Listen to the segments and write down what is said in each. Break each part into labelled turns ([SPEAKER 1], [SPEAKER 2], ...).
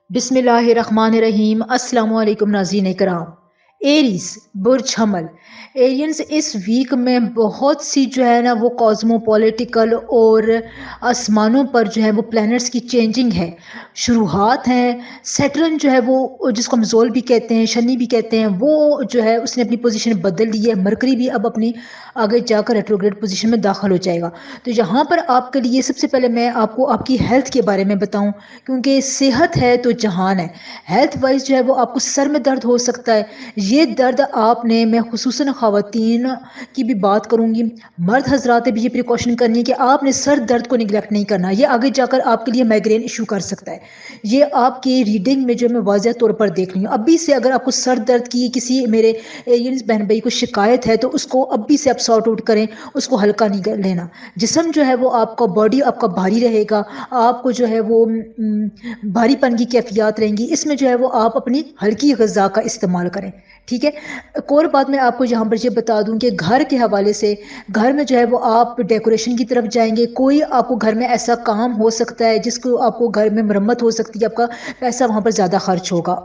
[SPEAKER 1] بسم اللہ الرحمن الرحیم۔ السلام علیکم ناظرین کرام۔ ایریز برج حمل ایرینز اس ویک میں بہت سی جو ہے نا وہ کازمو پولیٹیکل اور آسمانوں پر جو ہے وہ پلانٹس کی چینجنگ ہے، شروحات ہیں۔ سیٹرن جو ہے وہ جس کو ہم زول بھی کہتے ہیں، شنی بھی کہتے ہیں، وہ جو ہے اس نے اپنی پوزیشن بدل لی ہے۔ مرکری بھی اب اپنی آگے جا کر ریٹروگریڈ پوزیشن میں داخل ہو جائے گا۔ تو یہاں پر آپ کے لیے سب سے پہلے میں آپ کو آپ کی ہیلتھ کے بارے میں بتاؤں، کیونکہ صحت ہے تو جہان ہے۔ ہیلتھ وائز جو ہے وہ آپ کو سر میں درد ہو سکتا ہے۔ یہ درد آپ نے، میں خصوصاً خواتین کی بھی بات کروں گی، مرد حضرات بھی یہ پریکاشن کرنی ہے کہ آپ نے سر درد کو نگلیکٹ نہیں کرنا۔ یہ آگے جا کر آپ کے لیے مائگرین ایشو کر سکتا ہے۔ یہ آپ کی ریڈنگ میں جو میں واضح طور پر دیکھ رہی ہوں، ابھی سے اگر آپ کو سر درد کی کسی میرے ایرینز بہن بھائی کو شکایت ہے تو اس کو ابھی سے آپ سارٹ آؤٹ کریں، اس کو ہلکا نہیں لینا۔ جسم جو ہے وہ آپ کا باڈی آپ کا بھاری رہے گا، آپ کو جو ہے وہ بھاری پن کی کیفیات رہیں گی۔ اس میں جو ہے وہ آپ اپنی ہلکی غذا کا استعمال کریں، ٹھیک ہے۔ ایک اور بات میں آپ کو یہاں پر یہ بتا دوں کہ گھر کے حوالے سے، گھر میں جو ہے وہ آپ ڈیکوریشن کی طرف جائیں گے، کوئی آپ کو گھر میں ایسا کام ہو سکتا ہے جس کو آپ کو گھر میں مرمت ہو سکتی ہے، آپ کا پیسہ وہاں پر زیادہ خرچ ہوگا۔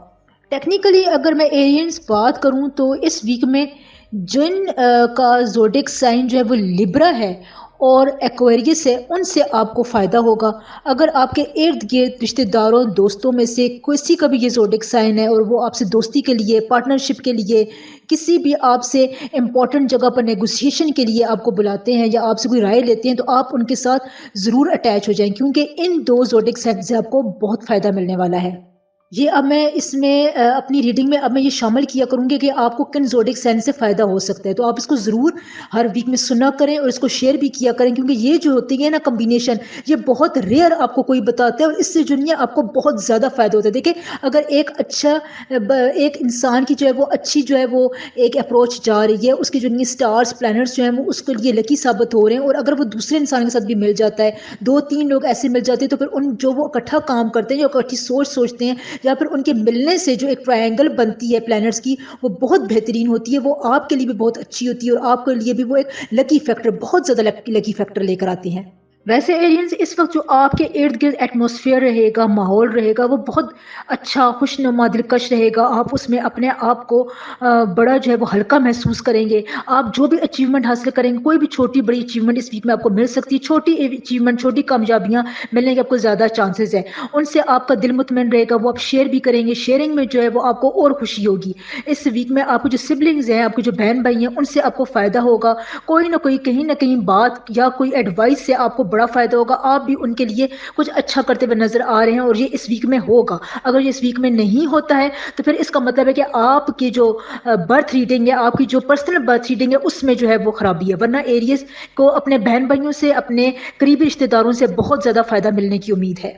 [SPEAKER 1] ٹیکنیکلی اگر میں ایرینز بات کروں تو اس ویک میں جن کا زوڈک سائن جو ہے وہ لبرا ہے اور ایکویریس ہے، ان سے آپ کو فائدہ ہوگا۔ اگر آپ کے ارد گرد رشتہ داروں دوستوں میں سے کسی کا بھی یہ زوڈک سائن ہے اور وہ آپ سے دوستی کے لیے، پارٹنرشپ کے لیے، کسی بھی آپ سے امپورٹنٹ جگہ پر نیگوسیشن کے لیے آپ کو بلاتے ہیں یا آپ سے کوئی رائے لیتے ہیں، تو آپ ان کے ساتھ ضرور اٹیچ ہو جائیں، کیونکہ ان دو زوڈک سائن سے آپ کو بہت فائدہ ملنے والا ہے۔ یہ اب میں اس میں اپنی ریڈنگ میں اب میں یہ شامل کیا کروں گی کہ آپ کو کن زوڈک سائن سے فائدہ ہو سکتا ہے، تو آپ اس کو ضرور ہر ویک میں سنا کریں اور اس کو شیئر بھی کیا کریں، کیونکہ یہ جو ہوتی ہے نا کمبینیشن، یہ بہت ریئر آپ کو کوئی بتاتا ہے اور اس سے جو ہے آپ کو بہت زیادہ فائدہ ہوتا ہے۔ دیکھیں، اگر ایک اچھا ایک انسان کی جو ہے وہ اچھی جو ہے وہ ایک اپروچ جا رہی ہے، اس کے جو سٹارز پلانٹس جو ہیں وہ اس کے لیے لکی ثابت ہو رہے ہیں، اور اگر وہ دوسرے انسان کے ساتھ بھی مل جاتا ہے، دو تین لوگ ایسے مل جاتے ہیں، تو پھر ان جو وہ اکٹھا کام کرتے ہیں یا اکٹھی سوچ سوچتے ہیں، یا پھر ان کے ملنے سے جو ایک ٹرائنگل بنتی ہے پلانٹس کی، وہ بہت بہترین ہوتی ہے، وہ آپ کے لیے بھی بہت اچھی ہوتی ہے اور آپ کے لیے بھی وہ ایک لکی فیکٹر، بہت زیادہ لکی فیکٹر لے کر آتے ہیں۔ ویسے ایلینز اس وقت جو آپ کے ارد گرد ایٹماسفیئر رہے گا، ماحول رہے گا، وہ بہت اچھا خوشنما دلکش رہے گا۔ آپ اس میں اپنے آپ کو بڑا جو ہے وہ ہلکا محسوس کریں گے۔ آپ جو بھی اچیومنٹ حاصل کریں گے، کوئی بھی چھوٹی بڑی اچیومنٹ اس ویک میں آپ کو مل سکتی ہے، چھوٹی اچیومنٹ، چھوٹی کامیابیاں ملنے کے آپ کو زیادہ چانسز ہیں۔ ان سے آپ کا دل مطمئن رہے گا، وہ آپ شیئر بھی کریں گے، شیئرنگ میں جو ہے وہ آپ کو اور خوشی ہوگی۔ اس ویک میں آپ کو جو سبلنگز ہیں، آپ کے جو بہن بھائی ہیں، ان سے آپ کو فائدہ ہوگا۔ کوئی نہ کوئی کہیں نہ کہیں بات یا کوئی ایڈوائس سے آپ کو بڑا فائدہ ہوگا، آپ بھی ان کے لیے کچھ اچھا کرتے ہوئے نظر آ رہے ہیں، اور یہ اس ویک میں ہوگا۔ اگر یہ اس ویک میں نہیں ہوتا ہے تو پھر اس کا مطلب ہے کہ آپ کی جو برتھ ریڈنگ ہے، آپ کی جو پرسنل برتھ ریڈنگ ہے، اس میں جو ہے وہ خرابی ہے، ورنہ ایریز کو اپنے بہن بھائیوں سے، اپنے قریبی رشتہ داروں سے بہت زیادہ فائدہ ملنے کی امید ہے۔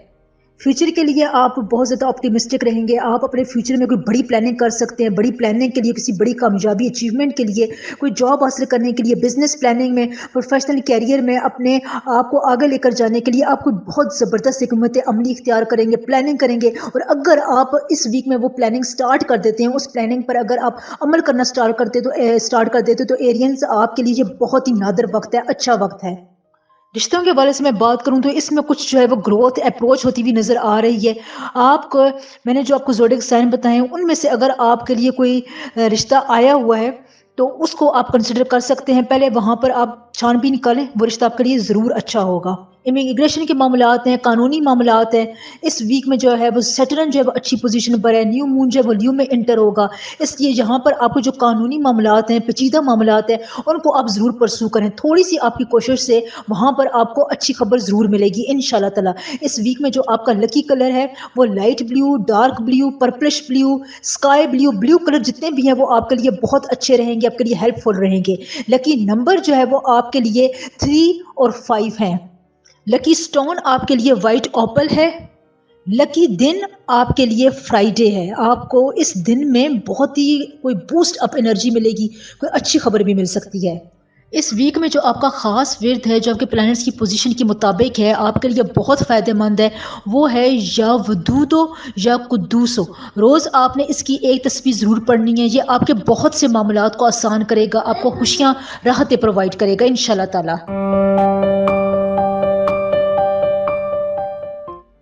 [SPEAKER 1] فیوچر کے لیے آپ بہت زیادہ آپٹیمسٹک رہیں گے۔ آپ اپنے فیوچر میں کوئی بڑی پلاننگ کر سکتے ہیں، بڑی پلاننگ کے لیے، کسی بڑی کامیابی اچیومنٹ کے لیے، کوئی جاب حاصل کرنے کے لیے، بزنس پلاننگ میں، پروفیشنل کیریئر میں اپنے آپ کو آگے لے کر جانے کے لیے آپ کو بہت زبردست حکمت عملی اختیار کریں گے، پلاننگ کریں گے۔ اور اگر آپ اس ویک میں وہ پلاننگ سٹارٹ کر دیتے ہیں، اس پلاننگ پر اگر آپ عمل کرنا سٹارٹ کر دیتے تو ایرینز آپ کے لیے یہ بہت ہی نادر وقت ہے، اچھا وقت ہے۔ رشتوں کے حوالے سے میں بات کروں تو اس میں کچھ جو ہے وہ گروتھ اپروچ ہوتی ہوئی نظر آ رہی ہے۔ آپ کو میں نے جو آپ کو زوڈک سائن بتائے ہیں، ان میں سے اگر آپ کے لیے کوئی رشتہ آیا ہوا ہے تو اس کو آپ کنسیڈر کر سکتے ہیں۔ پہلے وہاں پر آپ چھان بین کر لیں، وہ رشتہ آپ کے لیے ضرور اچھا ہوگا۔ امیگریشن کے معاملات ہیں، قانونی معاملات ہیں، اس ویک میں جو ہے وہ سیٹرن جو ہے وہ اچھی پوزیشن پر ہے، نیو مون جو ہے وہ لیو میں انٹر ہوگا، اس لیے یہاں پر آپ کو جو قانونی معاملات ہیں، پیچیدہ معاملات ہیں، ان کو آپ ضرور پرسو کریں۔ تھوڑی سی آپ کی کوشش سے وہاں پر آپ کو اچھی خبر ضرور ملے گی انشاءاللہ تعالی۔ اس ویک میں جو آپ کا لکی کلر ہے وہ light blue, dark blue, purplish blue, sky blue, blue colour جتنے بھی ہیں وہ آپ کے لیے بہت اچھے رہیں گے، آپ کے لیے ہیلپ فل رہیں گے۔ لکی نمبر جو ہے وہ آپ کے لیے 3 اور 5 ہیں۔ لکی سٹون آپ کے لیے وائٹ اوپل ہے۔ لکی دن آپ کے لیے فرائیڈے ہے۔ آپ کو اس دن میں بہت ہی کوئی بوسٹ اپ انرجی ملے گی، کوئی اچھی خبر بھی مل سکتی ہے۔ اس ویک میں جو آپ کا خاص ورد ہے، جو آپ کے پلانٹس کی پوزیشن کے مطابق ہے، آپ کے لیے بہت فائدہ مند ہے، وہ ہے یا ودودو یا قدوسو۔ روز آپ نے اس کی ایک تسبیح ضرور پڑھنی ہے۔ یہ آپ کے بہت سے معاملات کو آسان کرے گا، آپ کو خوشیاں، راحتیں پرووائڈ کرے گا انشاءاللہ تعالی۔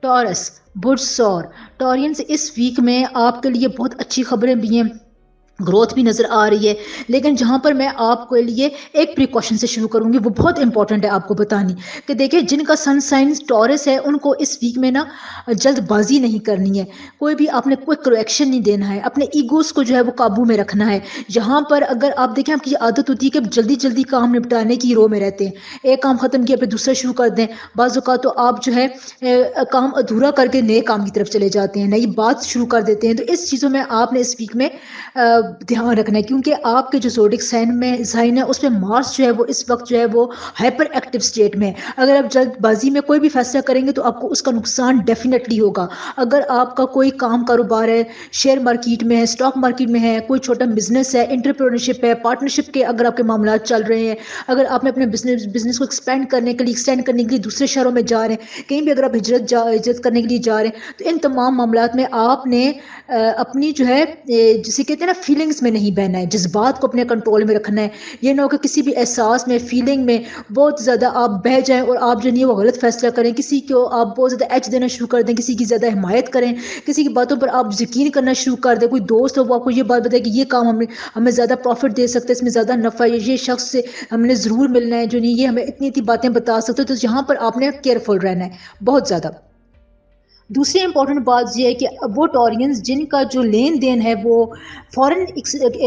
[SPEAKER 1] تو टॉरस बुर्ज सौर टॉरियंस इस वीक में आपके लिए बहुत अच्छी खबरें भी हैं, ग्रोथ भी नज़र आ रही है। लेकिन जहाँ पर मैं आपके लिए एक प्रिकॉशन से शुरू करूँगी, वो बहुत इंपॉर्टेंट है आपको बतानी, कि देखिए जिनका सन साइन टॉरस है उनको इस वीक में ना जल्दबाजी नहीं करनी है, कोई भी आपने क्विक रिएक्शन नहीं देना है, अपने ईगोस को जो है वो काबू में रखना है। जहाँ पर अगर आप देखें आपकी ये आदत होती है कि जल्दी जल्दी काम निपटाने की रो में रहते हैं, एक काम ख़त्म किया फिर दूसरा शुरू कर दें, बाज़ औक़ात तो आप जो है काम अधूरा करके नए काम की तरफ चले जाते हैं, नई बात शुरू कर देते हैं। तो इस चीज़ों में आपने इस वीक में ध्यान रखना है, क्योंकि आपके जो ज़ोडिक साइन है उसमें मार्स जो है वो इस वक्त जो है वो हाइपर एक्टिव स्टेट में है। अगर आप जल्दबाजी में कोई भी फैसला करेंगे तो आपको उसका नुकसान डेफिनेटली होगा। अगर आपका कोई काम कारोबार है, शेयर मार्केट में है, स्टॉक मार्केट में है, कोई छोटा बिजनेस है, एंटरप्रेन्योरशिप है, पार्टनरशिप के अगर आपके मामला चल रहे हैं, अगर आपने अपने बिजनेस को एक्सटेंड करने के लिए दूसरे शहरों में जा रहे हैं, कहीं भी अगर आप हिजरत करने के लिए जा रहे हैं, तो इन तमाम मामलात में आपने अपनी जो है जिसे कहते हैं ना फीलिंग्स में नहीं बहना है, जज्बात को अपने कंट्रोल में रखना है। ये ना हो कि किसी भी एहसास में, फीलिंग में बहुत ज़्यादा आप बह जाएं और आप जो नहीं है वो गलत फैसला करें, किसी को आप बहुत ज़्यादा एच देना शुरू कर दें, किसी की ज़्यादा हिमायत करें, किसी की बातों पर आप यकीन करना शुरू कर दें। कोई दोस्त हो वो आपको ये बात बताए कि ये काम हमें ज़्यादा प्रॉफिट दे सकता है, इसमें ज़्यादा नफ़ा है, ये शख्स से हमने ज़रूर मिलना है, जो नहीं ये हमें इतनी इतनी बातें बता सकते हो, तो यहाँ पर आपने केयरफुल रहना है बहुत ज़्यादा। दूसरी इंपॉर्टेंट बात ये है कि वो टॉरियंस जिनका जो लेन देन है वो फॉरेन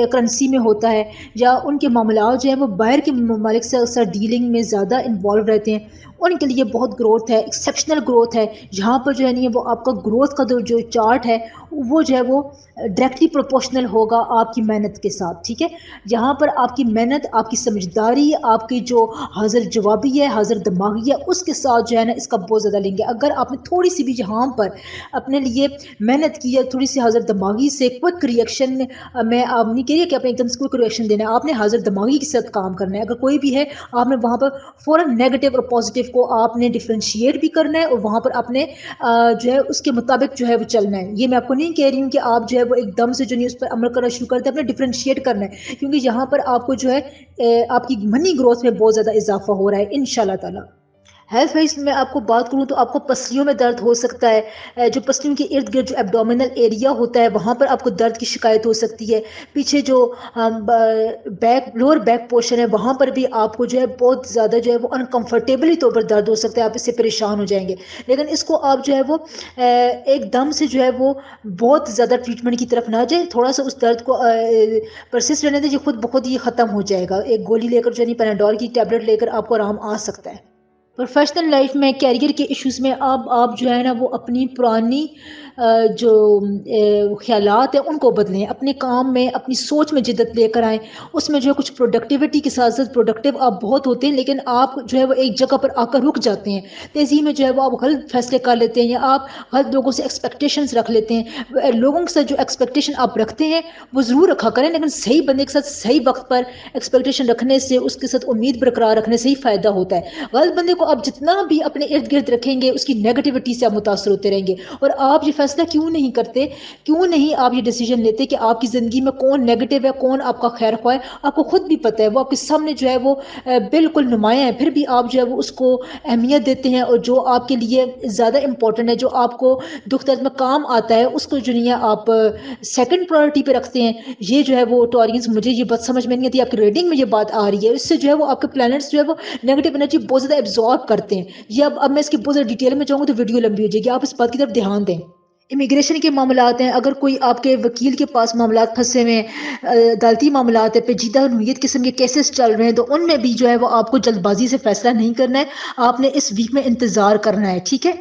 [SPEAKER 1] करेंसी में होता है, या उनके मामला जो है वो बाहर के ममालिक से अक्सर डीलिंग में ज़्यादा इन्वॉल्व रहते हैं, उनके लिए बहुत ग्रोथ है, एक्सेप्शनल ग्रोथ है। यहाँ पर जो है नहीं वो आपका ग्रोथ का जो चार्ट है वो जो है वो डायरेक्टली प्रोपोर्शनल होगा आपकी मेहनत के साथ, ठीक है। यहाँ पर आपकी मेहनत, आपकी समझदारी, आपकी जो हाजिर जवाबी है, हाजिर दिमागी है, उसके साथ जो है ना इसका बहुत ज़्यादा लेंगे। अगर आपने थोड़ी सी भी यहाँ पर अपने लिए मेहनत की है, थोड़ी सी हाजिर दिमागी से क्विक रिएक्शन में आप नहीं कह रही कि आपने एकदम से क्विक रिएक्शन देना है, आपने हाजिर दिमागी के साथ काम करना है। अगर कोई भी है आपने वहाँ पर फ़ौरन नेगेटिव और पॉजिटिव को आपने डिफ्रेंशिएट भी करना है, और वहाँ पर आपने जो है उसके मुताबिक जो है वो चलना है। ये मैं आपको नहीं कह रही हूँ कि आप जो है वो एकदम से जो नहीं उस पर अमल करना शुरू करते हैं, आपने डिफ्रेंशिएट करना है, क्योंकि यहाँ पर आपको जो है आपकी मनी ग्रोथ में बहुत ज़्यादा इजाफा हो रहा है इंशाल्लाह ताला। हेल्थ वाइज में आपको बात करूँ तो आपको पसलियों में दर्द हो सकता है, जो पसलियों के इर्द गिर्द जो एब्डोमिनल एरिया होता है वहाँ पर आपको दर्द की शिकायत हो सकती है। पीछे जो लोअर बैक पोर्शन है वहाँ पर भी आपको जो है बहुत ज़्यादा जो है वो अनकम्फर्टेबली तौर पर दर्द हो सकता है, आप इससे परेशान हो जाएंगे। लेकिन इसको आप जो है वो एकदम से जो है वो बहुत ज़्यादा ट्रीटमेंट की तरफ ना जाए, थोड़ा सा उस दर्द को परसिस्ट रहने दें, खुद ब खुद ये ख़त्म हो जाएगा। एक गोली लेकर जो है पैनाडोल की टैबलेट लेकर आपको आराम आ सकता है। प्रोफेशनल लाइफ में कैरियर के इश्यूज़ में अब आप जो है ना वो अपनी पुरानी जो ख्यालात हैं उनको बदलें, अपने काम में अपनी सोच में जिद्दत लेकर आएँ। उसमें जो है कुछ प्रोडक्टिविटी के साथ साथ प्रोडक्टिव आप बहुत होते हैं, लेकिन आप जो है वो एक जगह पर आकर रुक जाते हैं। तेज़ी में जो है वो आप गलत फैसले कर लेते हैं, या आप गलत लोगों से एक्सपेक्टेशंस रख लेते हैं। लोगों के साथ जो एक्सपेक्टेशन आप रखते हैं वो ज़रूर रखा करें, लेकिन सही बंदे के साथ सही वक्त पर एक्सपेक्टेशन रखने से, उसके साथ उम्मीद बरकरार रखने से ही फ़ायदा होता है। गलत बंदे को आप जितना भी अपने इर्द गिर्द रखेंगे उसकी नेगेटिविटी से आप मुतासर होते रहेंगे। और आप ये फैसला क्यों नहीं करते, क्यों नहीं आप ये डिसीजन लेते कि आपकी ज़िंदगी में कौन नेगेटिव है, कौन आपका खैर ख्वाह है, आपको खुद भी पता है, वो आपके सामने जो है वो बिल्कुल नुमाया है, फिर भी आप जो है वो उसको अहमियत देते हैं, और जो आपके लिए ज़्यादा इंपॉर्टेंट है, जो आपको दुख दर्द में काम आता है, उसको जो नहीं है आप सेकंड प्रायोरिटी पे रखते हैं। ये जो है वो टॉरियंस, मुझे ये बात समझ में नहीं आती, आपकी रीडिंग में ये बात आ रही है, इससे जो है वो आपके प्लैनेट्स जो है वो नेगेटिव एनर्जी बहुत ज़्यादा एब्जॉर्ब करते हैं। ये अब मैं इसकी बहुत ज़्यादा डिटेल में जाऊँगी तो वीडियो लंबी हो जाएगी, आप इस बात की तरफ ध्यान दें। इमिग्रेशन के मामलात हैं, अगर कोई आपके वकील के पास मामलात फंसे हुए हैं, अदालती मामलात है, पेचीदा नोयत किस्म के केसेस चल रहे हैं, तो उनमें भी जो है वो आपको जल्दबाजी से फैसला नहीं करना है, आपने इस वीक में इंतज़ार करना है, ठीक है।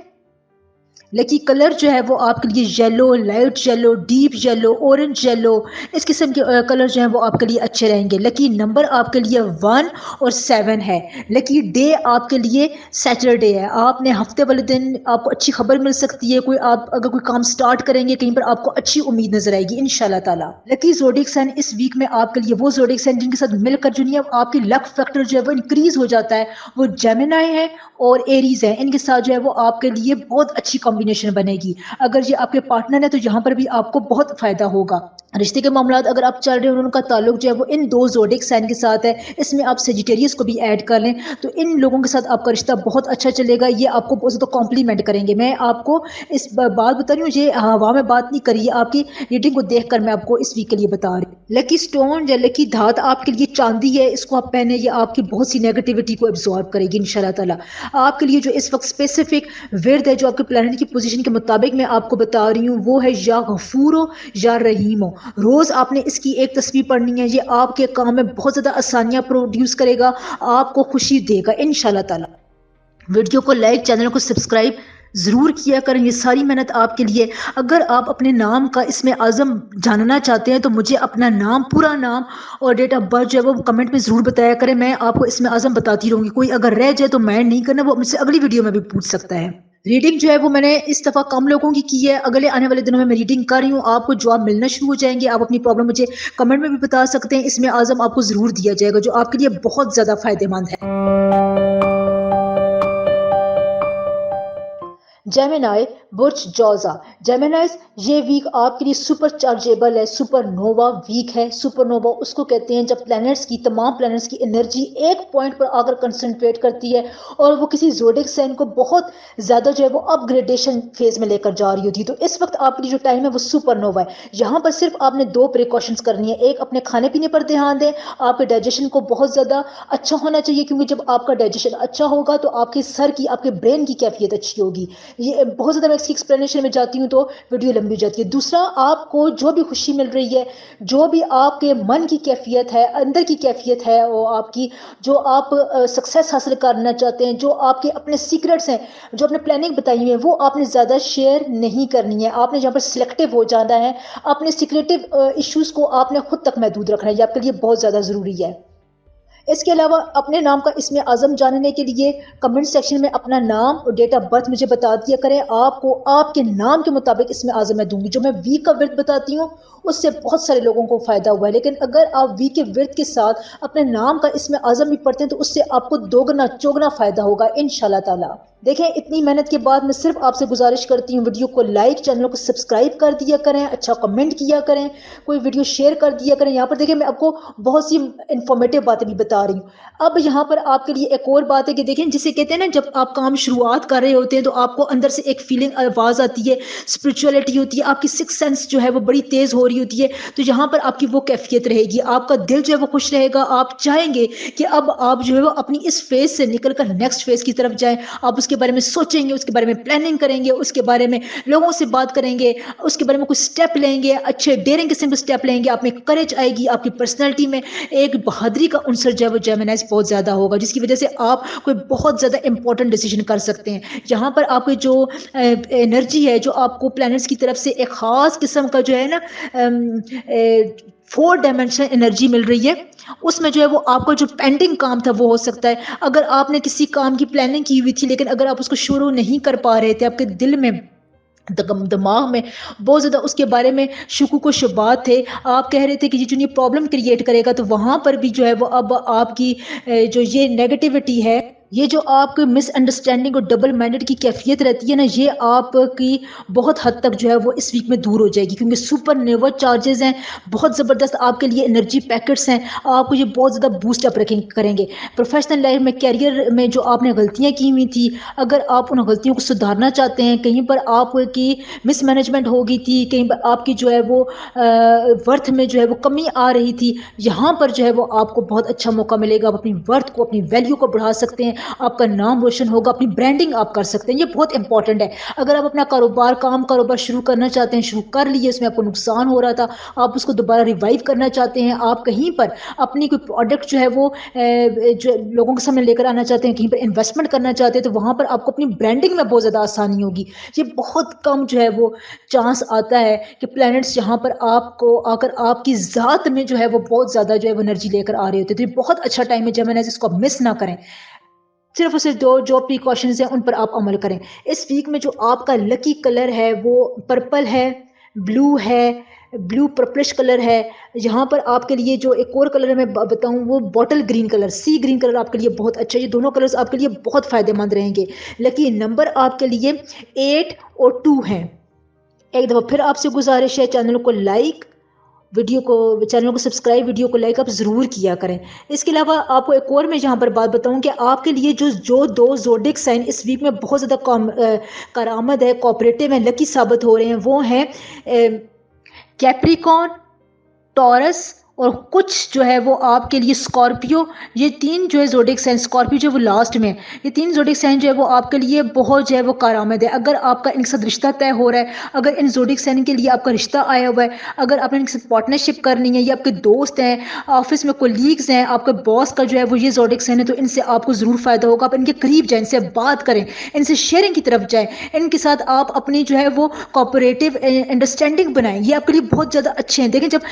[SPEAKER 1] लकी कलर जो है वो आपके लिए yellow, light yellow, deep yellow, orange yellow, इस किस्म के कलर जो हैं वो आपके लिए अच्छे रहेंगे। लकी नंबर आपके लिए 1 और 7 है। लकी डे आपके लिए सैटरडे है, आपने हफ्ते वाले दिन आपको अच्छी खबर मिल सकती है, कोई आप अगर कोई काम स्टार्ट करेंगे कहीं पर आपको अच्छी उम्मीद नजर आएगी इंशाल्लाह ताला। लकी ज़ोडिक साइन इस वीक में आपके लिए वो ज़ोडिक साइन जिनके साथ मिलकर जो नहीं आपकी लक फैक्टर जो है वो इंक्रीज हो जाता है, वो जेमिनी है और एरीज है, इनके साथ जो है वो आपके लिए बहुत अच्छी कॉम्बिनेशन बनेगी। अगर ये आपके पार्टनर है तो यहाँ पर भी आपको बहुत फ़ायदा होगा। रिश्ते के मामलात अगर आप चल रहे हैं और उनका ताल्लुक जो है वो इन 2 ज़ोडिएक साइन के साथ है, इसमें आप सेजिटेरियस को भी ऐड कर लें, तो इन लोगों के साथ आपका रिश्ता बहुत अच्छा चलेगा। ये आपको बहुत ज़्यादा कॉम्प्लीमेंट करेंगे। मैं आपको इस बात बता रही हूँ, ये हवा में बात नहीं करी है, आपकी रीडिंग को देखकर मैं आपको इस वीक के लिए बता रही हूँ। लकी स्टोन या लकी धात आपके लिए चांदी है, इसको आप पहने, ये आपकी बहुत सी नेगेटिविटी को एब्जॉर्ब करेगी इंशाल्लाह ताला। आपके लिए जो इस वक्त स्पेसिफिक विर्द है जो आपके प्लैनेट की पोजीशन के मुताबिक मैं आपको बता रही हूँ, वो है या गफूर हो या रहीम हो। रोज आपने इसकी एक तस्वीर पढ़नी है। ये आपके काम में बहुत ज्यादा आसानियां प्रोड्यूस करेगा, आपको खुशी देगा इंशाल्लाह ताला। वीडियो को लाइक, चैनल को सब्सक्राइब ज़रूर किया करें, ये सारी मेहनत आपके लिए। अगर आप अपने नाम का इसमें आज़म जानना चाहते हैं तो मुझे अपना नाम, पूरा नाम और डेट ऑफ बर्थ जो है वो कमेंट में ज़रूर बताया करें। मैं आपको इसमें आज़म बताती रहूँगी। कोई अगर रह जाए तो मैं नहीं करना, वो मुझसे अगली वीडियो में भी पूछ सकता है। रीडिंग जो है वो मैंने इस दफ़ा कम लोगों की है। अगले आने वाले दिनों में मैं रीडिंग कर रही हूँ, आपको जवाब मिलना शुरू हो जाएंगे। आप अपनी प्रॉब्लम मुझे कमेंट में भी बता सकते हैं। इसमें आज़म आपको ज़रूर दिया जाएगा जो आपके लिए बहुत ज़्यादा फ़ायदेमंद है। जेमिनाई बुर्ज जौजा। जेमिनाइज, ये वीक आपके लिए सुपर चार्जेबल है, सुपर नोवा वीक है। सुपर नोवा उसको कहते हैं जब प्लैनेट्स की, तमाम प्लैनेट्स की एनर्जी एक पॉइंट पर आकर कंसंट्रेट करती है और वो किसी ज़ोडिएक साइन को बहुत ज़्यादा जो है वो अपग्रेडेशन फेज में लेकर जा रही होती है। तो इस वक्त आपके लिए जो टाइम है वो सुपर नोवा है। यहाँ पर सिर्फ आपने 2 प्रिकॉशंस करनी है। एक, अपने खाने पीने पर ध्यान दें। आपके डाइजेशन को बहुत ज़्यादा अच्छा होना चाहिए, क्योंकि जब आपका डाइजेशन अच्छा होगा तो आपके सर की, आपके ब्रेन की कैफियत अच्छी होगी। ये बहुत ज़्यादा मैं इसकी एक्सप्लेनेशन में जाती हूँ तो वीडियो लंबी हो जाती है। दूसरा, आपको जो भी खुशी मिल रही है, जो भी आपके मन की कैफियत है, अंदर की कैफियत है, वो आपकी, जो आप सक्सेस हासिल करना चाहते हैं, जो आपके अपने सीक्रेट्स हैं, जो आपने प्लानिंग बताई हुई है, वो आपने ज़्यादा शेयर नहीं करनी है। आपने जहाँ पर सिलेक्टिव हो जाना है। अपने सीक्रेटिव इश्यूज़ को आपने खुद तक महदूद रखना है। ये आपके लिए बहुत ज़्यादा ज़रूरी है। इसके अलावा अपने नाम का इसमें आज़म जानने के लिए कमेंट सेक्शन में अपना नाम और डेट ऑफ बर्थ मुझे बता दिया करें। आपको आपके नाम के मुताबिक इसमें आज़म मैं दूंगी। जो मैं वीक का व्रत बताती हूँ उससे बहुत सारे लोगों को फायदा हुआ है, लेकिन अगर आप वीक के व्रत के साथ अपने नाम का इसमें आज़म भी पढ़ते हैं तो उससे आपको दोगुना चौगुना फायदा होगा इंशाल्लाह ताला। देखें, इतनी मेहनत के बाद मैं सिर्फ आपसे गुजारिश करती हूँ, वीडियो को लाइक, चैनल को सब्सक्राइब कर दिया करें, अच्छा कमेंट किया करें, कोई वीडियो शेयर कर दिया करें। यहाँ पर देखिए मैं आपको बहुत सी इंफॉर्मेटिव बातें भी बता रही हूँ। अब यहाँ पर आपके लिए एक और बात है कि देखें, जिसे कहते हैं ना, जब आप काम शुरुआत कर रहे होते हैं तो आपको अंदर से एक फीलिंग, आवाज़ आती है, स्पिरिचुअलिटी होती है, आपकी सिक्स सेंस जो है वो बड़ी तेज़ हो रही होती है। तो यहाँ पर आपकी वो कैफियत रहेगी, आपका दिल जो है वो खुश रहेगा। आप चाहेंगे कि अब आप जो है वो अपनी इस फेज से निकल कर नेक्स्ट फेज की तरफ जाएं। आप उसके बारे में सोचेंगे, उसके बारे में प्लानिंग करेंगे, उसके बारे में लोगों से बात करेंगे, उसके बारे में कुछ स्टेप लेंगे, अच्छे डेयरिंग किस्म के स्टेप लेंगे। आप में करेज आएगी, आपकी पर्सनैलिटी में एक बहादुरी का अंसर जो है वो जेमिनाइज बहुत ज़्यादा होगा, जिसकी वजह से आप कोई बहुत ज़्यादा इंपॉर्टेंट डिसीजन कर सकते हैं। यहाँ पर आपकी जो एनर्जी है, जो आपको प्लैनेट्स की तरफ से एक ख़ास किस्म का जो है ना 4 डायमेंशनल एनर्जी मिल रही है, उसमें जो है वो आपका जो पेंडिंग काम था वो हो सकता है। अगर आपने किसी काम की प्लानिंग की हुई थी लेकिन अगर आप उसको शुरू नहीं कर पा रहे थे, आपके दिल में, दिमाग में बहुत ज़्यादा उसके बारे में शुकूक व शुबात थे, आप कह रहे थे कि ये जो ये प्रॉब्लम क्रिएट करेगा, तो वहाँ पर भी जो है वो अब आपकी जो ये नेगेटिविटी है, ये जो आपकी मिसअंडरस्टैंडिंग और डबल माइंडेड की कैफियत रहती है ना, ये आपकी बहुत हद तक जो है वो इस वीक में दूर हो जाएगी, क्योंकि सुपर नेवर चार्जेस हैं, बहुत ज़बरदस्त आपके लिए एनर्जी पैकेट्स हैं। आपको ये बहुत ज़्यादा बूस्ट अप करेंगे। प्रोफेशनल लाइफ में, कैरियर में जो आपने गलतियाँ की हुई थी, अगर आप उन गलतियों को सुधारना चाहते हैं, कहीं पर आपकी मिसमैनेजमेंट हो गई थी, कहीं पर आपकी जो है वो वर्थ में जो है वो कमी आ रही थी, यहाँ पर जो है वो आपको बहुत अच्छा मौका मिलेगा। आप अपनी वर्थ को, अपनी वैल्यू को बढ़ा सकते हैं, आपका नाम रोशन होगा, अपनी ब्रांडिंग आप कर सकते हैं। ये बहुत इंपॉर्टेंट है। अगर आप अपना कारोबार शुरू करना चाहते हैं, शुरू कर लिए, उसमें आपको नुकसान हो रहा था, आप उसको दोबारा रिवाइव करना चाहते हैं, आप कहीं पर अपनी कोई प्रोडक्ट जो है वो जो लोगों के सामने लेकर आना चाहते हैं, कहीं पर इन्वेस्टमेंट करना चाहते हैं, तो वहाँ पर आपको अपनी ब्रांडिंग में बहुत ज़्यादा आसानी होगी। ये बहुत कम जो है वो चांस आता है कि प्लैनेट्स यहाँ पर आपको आकर आपकी ज़ात में जो है वो बहुत ज़्यादा जो है वो एनर्जी लेकर आ रहे होते हैं। तो ये बहुत अच्छा टाइम है, जेमिनाइज, इसको आप मिस ना करें। सिर्फ और सिर्फ 2 जो प्रिकॉशंस हैं उन पर आप अमल करें। इस वीक में जो आपका लकी कलर है वो पर्पल है, ब्लू है, ब्लू पर्पलिश कलर है। यहाँ पर आपके लिए जो एक और कलर है मैं बताऊँ, वो बॉटल ग्रीन कलर, सी ग्रीन कलर आपके लिए बहुत अच्छा है। ये दोनों कलर्स आपके लिए बहुत फ़ायदेमंद रहेंगे। लकी नंबर आपके लिए 8 और 2 हैं। एक दफ़ा फिर आपसे गुज़ारिश है, चैनल को सब्सक्राइब, वीडियो को लाइक आप ज़रूर किया करें। इसके अलावा आपको एक और मैं यहाँ पर बात बताऊँ कि आपके लिए जो 2 ज़ोडिएक साइन इस वीक में बहुत ज़्यादा कारआमद है, कोऑपरेटिव हैं, लकी साबित हो रहे हैं, वो हैं कैप्रिकॉर्न, टॉरस और कुछ जो है वो आपके लिए स्कॉर्पियो। ये 3 जो है ज़ोडिएक साइन, स्कॉर्पियो जो है वो लास्ट में, ये 3 ज़ोडिएक साइन जो है वो आपके लिए बहुत जो है वो कारआमद है। अगर आपका इनके साथ रिश्ता तय हो रहा है, अगर इन ज़ोडिएक साइन के लिए आपका रिश्ता आया हुआ है, अगर आपने इनके साथ पार्टनरशिप करनी है, ये आपके दोस्त हैं, ऑफिस में कोलीग्स हैं, आपके बॉस का जो है वो ये ज़ोडिएक साइन है, तो इनसे आपको ज़रूर फ़ायदा होगा। आप इनके करीब जाएँ, इनसे बात करें, इनसे शेयरिंग की तरफ जाएँ, इनके साथ आप अपनी जो है वो कोऑपरेटिव अंडरस्टैंडिंग बनाएँ। ये आपके लिए बहुत ज़्यादा अच्छे हैं। देखें, जब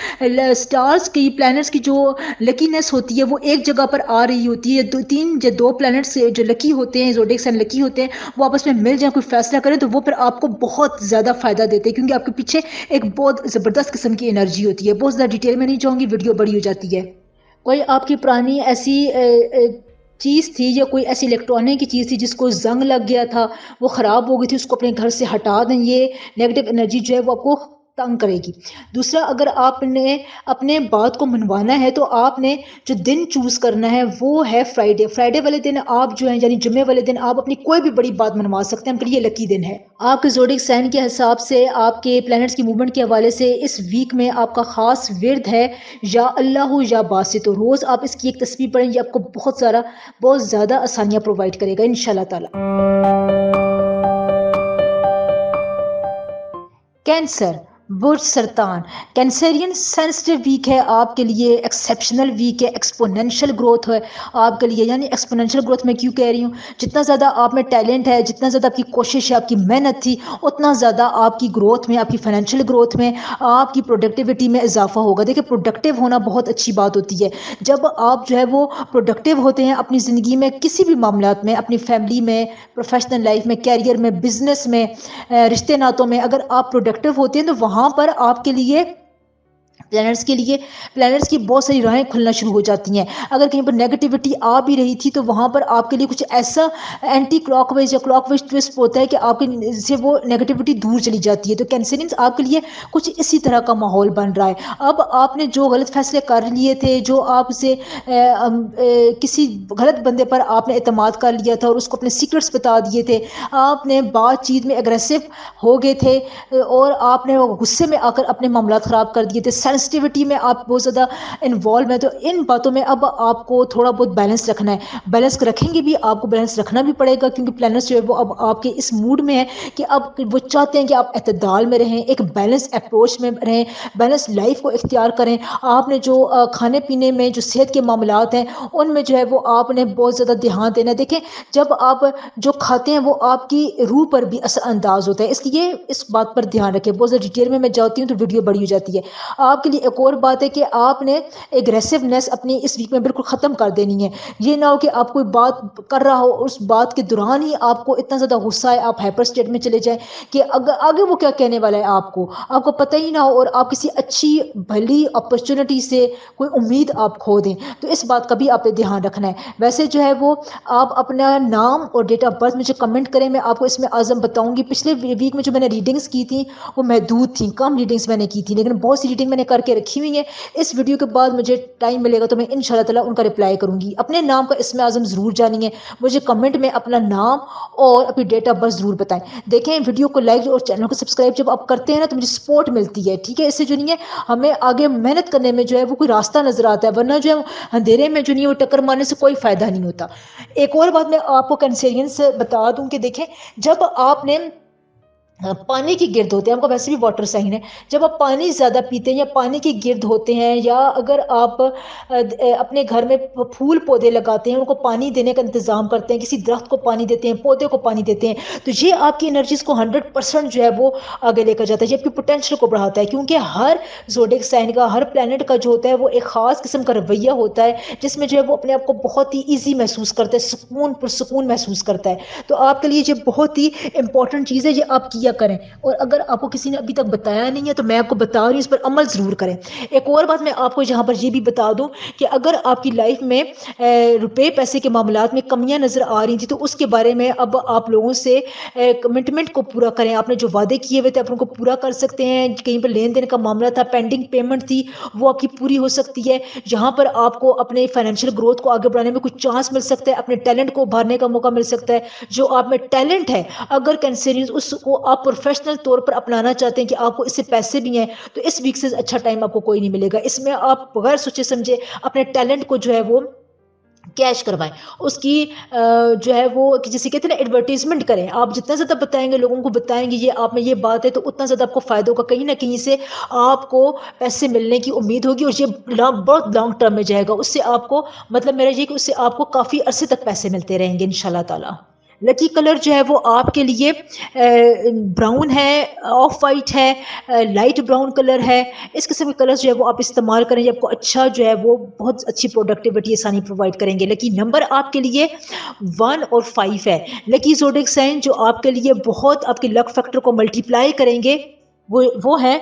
[SPEAKER 1] स्टार्स की, प्लैनेट्स की जो लकीनेस होती है वो एक जगह पर आ रही होती है, दो प्लैनेट्स जो लकी होते हैं, ज़ोडिएक साइन लकी होते हैं, वो आपस में मिल जाए, कोई फैसला करें, तो वो फिर आपको बहुत ज़्यादा फ़ायदा देते हैं, क्योंकि आपके पीछे एक बहुत ज़बरदस्त किस्म की एनर्जी होती है। बहुत ज़्यादा डिटेल में नहीं जाऊँगी, वीडियो बड़ी हो जाती है। कोई आपकी पुरानी ऐसी चीज़ थी या कोई ऐसी इलेक्ट्रॉनिक की चीज़ थी जिसको ज़ंग लग गया था, वो ख़राब हो गई थी, उसको अपने घर से हटा दें। ये नेगेटिव एनर्जी जो है वो आपको तंग करेगी। दूसरा, अगर आपने अपने बात को मनवाना है तो आपने जो दिन चूज़ करना है वो है फ्राइडे। फ्राइडे वाले दिन आप जो हैं, यानी जुम्मे वाले दिन आप अपनी कोई भी बड़ी बात मनवा सकते हैं, आपके लिए लकी दिन है। आपके ज़ोडिएक साइन के हिसाब से, आपके प्लैनेट्स की मूवमेंट के हवाले से इस वीक में आपका ख़ास विर्द है या अल्लाह या बासित। तो रोज़ आप इसकी एक तस्बीह पढ़ें, ये आपको बहुत ज़्यादा आसानियाँ प्रोवाइड करेगा इंशाल्लाह ताला। कैंसर, बुर्ज सरतान, कैंसरियन सेंसिटिव वीक है आपके लिए, एक्सेप्शनल वीक है, एक्सपोनेंशियल ग्रोथ है आपके लिए। यानी एक्सपोनेंशियल ग्रोथ मैं क्यों कह रही हूँ, जितना ज़्यादा आप में टैलेंट है, जितना ज़्यादा आपकी कोशिश है, आपकी मेहनत थी, उतना ज़्यादा आपकी ग्रोथ में, आपकी फाइनेंशियल ग्रोथ में, आपकी प्रोडक्टिविटी में इजाफा होगा। देखिए, प्रोडक्टिव होना बहुत अच्छी बात होती है। जब आप जो है वो प्रोडक्टिव होते हैं अपनी ज़िंदगी में, किसी भी मामलात में, अपनी फैमिली में, प्रोफेशनल लाइफ में, कैरियर में, बिजनेस में, रिश्ते नातों में, अगर आप प्रोडक्टिव होते हैं तो वहाँ पर आपके लिए प्लैनेट्स की बहुत सारी राहें खुलना शुरू हो जाती हैं। अगर कहीं पर नेगेटिविटी आ भी रही थी तो वहाँ पर आपके लिए कुछ ऐसा एंटी क्लॉकवाइज या क्लॉकवाइज ट्विस्ट होता है कि आपके से वो नेगेटिविटी दूर चली जाती है। तो कैंसरियंस आपके लिए कुछ इसी तरह का माहौल बन रहा है। अब आपने जो गलत फैसले कर लिए थे, जो आपसे किसी गलत बंदे पर आपने एतमाद कर लिया था और उसको अपने सीक्रेट्स बता दिए थे, आपने बातचीत में एग्रेसिव हो गए थे और आपने गुस्से में आकर अपने मामलात ख़राब कर दिए थे, सेंसिटिविटी में आप बहुत ज़्यादा इन्वॉल्व हैं, तो इन बातों में अब आपको थोड़ा बहुत बैलेंस रखना है। बैलेंस रखेंगे भी, आपको बैलेंस रखना भी पड़ेगा, क्योंकि प्लैनेट्स जो है वो अब आपके इस मूड में है कि अब वो चाहते हैं कि आप एतदाल में रहें, एक बैलेंस अप्रोच में रहें, बैलेंस लाइफ को इख्तियार करें। आपने जो खाने पीने में जो सेहत के मामलात हैं, उनमें जो है वो आपने बहुत ज़्यादा ध्यान देना है। देखें, जब आप जो खाते हैं वो आपकी रूह पर भी असरअंदाज होता है, इसलिए इस बात पर ध्यान रखें। बहुत ज़्यादा डिटेल में मैं जाती हूँ तो वीडियो बड़ी हो जाती है। आपके लिए एक और बात है कि आपने एग्रेसिवनेस अपनी इस वीक में बिल्कुल ख़त्म कर देनी है। ये ना हो कि आप कोई बात कर रहा हो, उस बात के दौरान ही आपको इतना ज़्यादा गुस्सा है, आप हाइपर स्टेट में चले जाएँ कि आगे वो क्या कहने वाला है आपको पता ही ना हो, और आप किसी अच्छी भली अपॉर्चुनिटी से कोई उम्मीद आप खो दें। तो इस बात का भी आप ध्यान रखना है। वैसे जो है वो आप अपना नाम और डेट ऑफ बर्थ मुझे कमेंट करें, मैं आपको इसमें आज़म बताऊँगी। पिछले वीक में जो मैंने रीडिंग्स की थी वो महदूद थी, कम रीडिंग्स मैंने की थी, लेकिन बहुत सी रीडिंग मैंने करके रखी हुई है। इस वीडियो के बाद मुझे टाइम मिलेगा तो मैं इंशाल्लाह ताला उनका रिप्लाई करूँगी। अपने नाम का इसमें आज़म ज़रूर जानिए, मुझे कमेंट में अपना नाम और अपनी डेट ऑफ बर्थ ज़रूर बताएं। देखें, वीडियो को लाइक और चैनल को सब्सक्राइब जब आप करते हैं ना तो मुझे सपोर्ट मिलती है, ठीक है। इससे जो नहीं है हमें आगे मेहनत करने में जो है वो कोई रास्ता नज़र आता है, वरना जो है अंधेरे में जो नहीं है वो टक्कर मारने से कोई फ़ायदा नहीं होता। एक और बात मैं आपको कैंसेरियन से बता दूं कि देखें, जब आपने पानी की गिर्द होते हैं, हमको वैसे भी वाटर साइन है, जब आप पानी ज़्यादा पीते हैं या पानी की गिर्द होते हैं, या अगर आप अपने घर में फूल पौधे लगाते हैं, उनको पानी देने का इंतज़ाम करते हैं, किसी दरख्त को पानी देते हैं, पौधे को पानी देते हैं, तो ये आपकी एनर्जीज़ को 100% जो है वो आगे लेकर जाता है, ये आपकी पोटेंशियल को बढ़ाता है। क्योंकि हर ज़ोडिएक साइन का, हर प्लैनेट का जो होता है वो एक ख़ास किस्म का रवैया होता है, जिसमें जो है वो अपने आप को बहुत ही ईजी महसूस करता है, सुकून पुरसुकून महसूस करता है। तो आपके लिए ये बहुत ही इंपॉर्टेंट चीज़ है, ये आप کیا کریں, اور اگر آپ کو کسی نے ابھی تک بتایا نہیں ہے تو میں آپ کو بتا رہی ہوں, اس پر عمل ضرور کریں. ایک اور بات میں آپ کو یہاں پر یہ بھی بتا دوں کہ اگر آپ کی لائف میں روپے پیسے کے معاملات میں کمیاں نظر آ رہی تھیں تو اس کے بارے میں اب آپ لوگوں سے کمٹمنٹ کو پورا کریں. آپ نے جو وعدے کیے ہوئے تھے آپ ان کو پورا کر سکتے ہیں. کہیں پر لین دین کا معاملہ تھا, پینڈنگ پیمنٹ تھی, وہ آپ کی پوری ہو سکتی ہے. جہاں پر آپ کو اپنے فائنینشیل گروتھ کو آگے بڑھانے میں کچھ چانس مل سکتا ہے, اپنے ٹیلنٹ کو ابھارنے کا موقع مل سکتا ہے. جو آپ میں ٹیلنٹ ہے, اگر کینسرینز اس کو آپ پروفیشنل طور پر اپنانا چاہتے ہیں کہ آپ کو اس سے پیسے بھی ہیں, تو اس ویک سے اچھا ٹائم آپ کو کوئی نہیں ملے گا. اس میں آپ بغیر سوچے سمجھے اپنے ٹیلنٹ کو جو ہے وہ کیش کروائیں, اس کی جو ہے وہ جسے کہتے ہیں نا ایڈورٹیزمنٹ کریں. آپ جتنا زیادہ بتائیں گے, لوگوں کو بتائیں گے یہ آپ میں یہ بات ہے, تو اتنا زیادہ آپ کو فائدہ ہوگا. کہیں نہ کہیں سے آپ کو پیسے ملنے کی امید ہوگی, اور یہ بہت لانگ ٹرم میں جائے گا. اس سے آپ کو مطلب میرا یہ کہ اس سے آپ کو کافی عرصے تک پیسے ملتے رہیں گے انشاءاللہ تعالی. لکی کلر جو ہے وہ آپ کے لیے براؤن ہے, آف وائٹ ہے, لائٹ براؤن کلر ہے. اس قسم کے کلر جو ہے وہ آپ استعمال کریں, آپ کو اچھا جو ہے وہ بہت اچھی پروڈکٹیوٹی آسانی پرووائڈ کریں گے. لکی نمبر آپ کے لیے 1 اور 5 ہے. لکی زوڈک سائن جو آپ کے لیے بہت آپ کے لک فیکٹر کو ملٹیپلائی کریں گے وہ ہے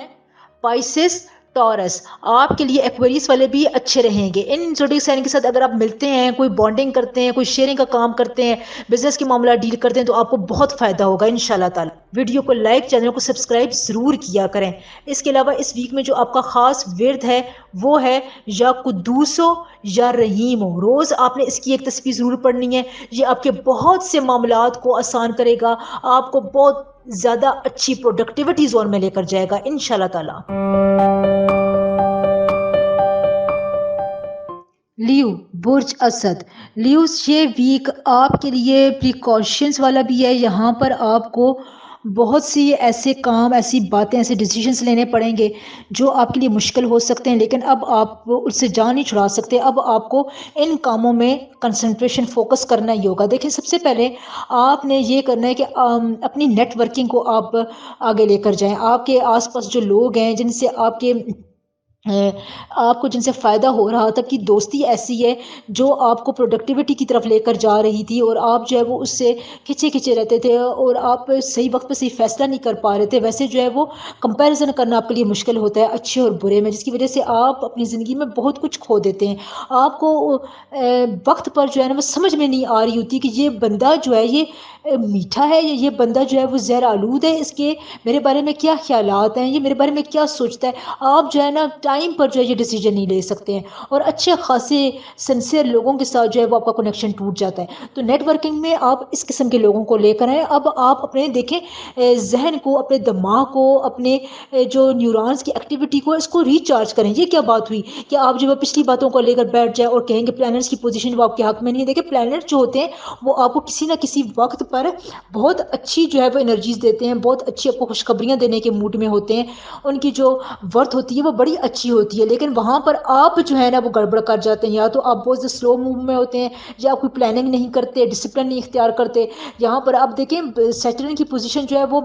[SPEAKER 1] پائسس, ٹورس. آپ کے لیے ایکویریس والے بھی اچھے رہیں گے. ان زوڈک سائن کے ساتھ اگر آپ ملتے ہیں, کوئی بانڈنگ کرتے ہیں, کوئی شیئرنگ کا کام کرتے ہیں, بزنس کے معاملہ ڈیل کرتے ہیں, تو آپ کو بہت فائدہ ہوگا انشاءاللہ تعالی. ویڈیو کو لائک, چینل کو سبسکرائب ضرور کیا کریں. اس کے علاوہ اس ویک میں جو آپ کا خاص ورد ہے وہ ہے یا قدوس ہو یا رحیم ہو. روز آپ نے اس کی ایک تسبیح ضرور پڑھنی ہے. یہ آپ کے بہت سے معاملات کو آسان کرے گا, آپ کو بہت زیادہ اچھی پروڈکٹیوٹی زون میں لے کر جائے گا انشاءاللہ تعالی. لیو برج اسد. لیو یہ ویک آپ کے لیے پریکاشنز والا بھی ہے. یہاں پر آپ کو بہت سی ایسے کام, ایسی باتیں, ایسے ڈیسیجنز لینے پڑیں گے جو آپ کے لیے مشکل ہو سکتے ہیں, لیکن اب آپ اس سے جان نہیں چھڑا سکتے. اب آپ کو ان کاموں میں کنسنٹریشن فوکس کرنا ہی ہوگا. دیکھیں سب سے پہلے آپ نے یہ کرنا ہے کہ اپنی نیٹ ورکنگ کو آپ آگے لے کر جائیں. آپ کے آس پاس جو لوگ ہیں جن سے آپ کو جن سے فائدہ ہو رہا تھا, کہ دوستی ایسی ہے جو آپ کو پروڈکٹیوٹی کی طرف لے کر جا رہی تھی, اور آپ جو ہے وہ اس سے کھچے رہتے تھے, اور آپ صحیح وقت پہ صحیح فیصلہ نہیں کر پا رہے تھے. ویسے جو ہے وہ کمپیریزن کرنا آپ کے لیے مشکل ہوتا ہے اچھے اور برے میں, جس کی وجہ سے آپ اپنی زندگی میں بہت کچھ کھو دیتے ہیں. آپ کو وقت پر جو ہے نا وہ سمجھ میں نہیں آ رہی ہوتی کہ یہ بندہ جو ہے یہ میٹھا ہے یا یہ بندہ جو ہے وہ زہر آلود ہے, اس کے میرے بارے میں کیا خیالات ہیں, یہ میرے بارے میں کیا سوچتا ہے. آپ جو ہے نا ٹائم پر جو ہے یہ ڈیسیجن نہیں لے سکتے ہیں, اور اچھے خاصے سنسیئر لوگوں کے ساتھ جو ہے وہ آپ کا کنیکشن ٹوٹ جاتا ہے. تو نیٹ ورکنگ میں آپ اس قسم کے لوگوں کو لے کر آئیں. اب آپ اپنے دیکھیں ذہن کو, اپنے دماغ کو, اپنے جو نیورونز کی ایکٹیویٹی کو, اس کو ریچارج کریں. یہ کیا بات ہوئی کہ آپ جو پچھلی باتوں کو لے کر بیٹھ جائیں اور کہیں گے پلانرز کی پوزیشن وہ آپ کے حق میں نہیں ہے. دیکھیں پلانر جو ہوتے ہیں وہ آپ کو کسی نہ کسی وقت پر بہت اچھی جو ہے وہ انرجیز دیتے ہیں, بہت اچھی آپ کو خوشخبریاں دینے کے موڈ میں ہوتے ہیں. ان کی جو ورتھ ہوتی ہے وہ بڑی اچھی ہوتی ہے, لیکن وہاں پر آپ جو ہے نا وہ گڑبڑ کر جاتے ہیں. یا تو آپ بہت سلو موو میں ہوتے ہیں, یا آپ کوئی پلاننگ نہیں کرتے, ڈسپلن نہیں اختیار کرتے. یہاں پر آپ دیکھیں سیٹرن کی پوزیشن جو ہے وہ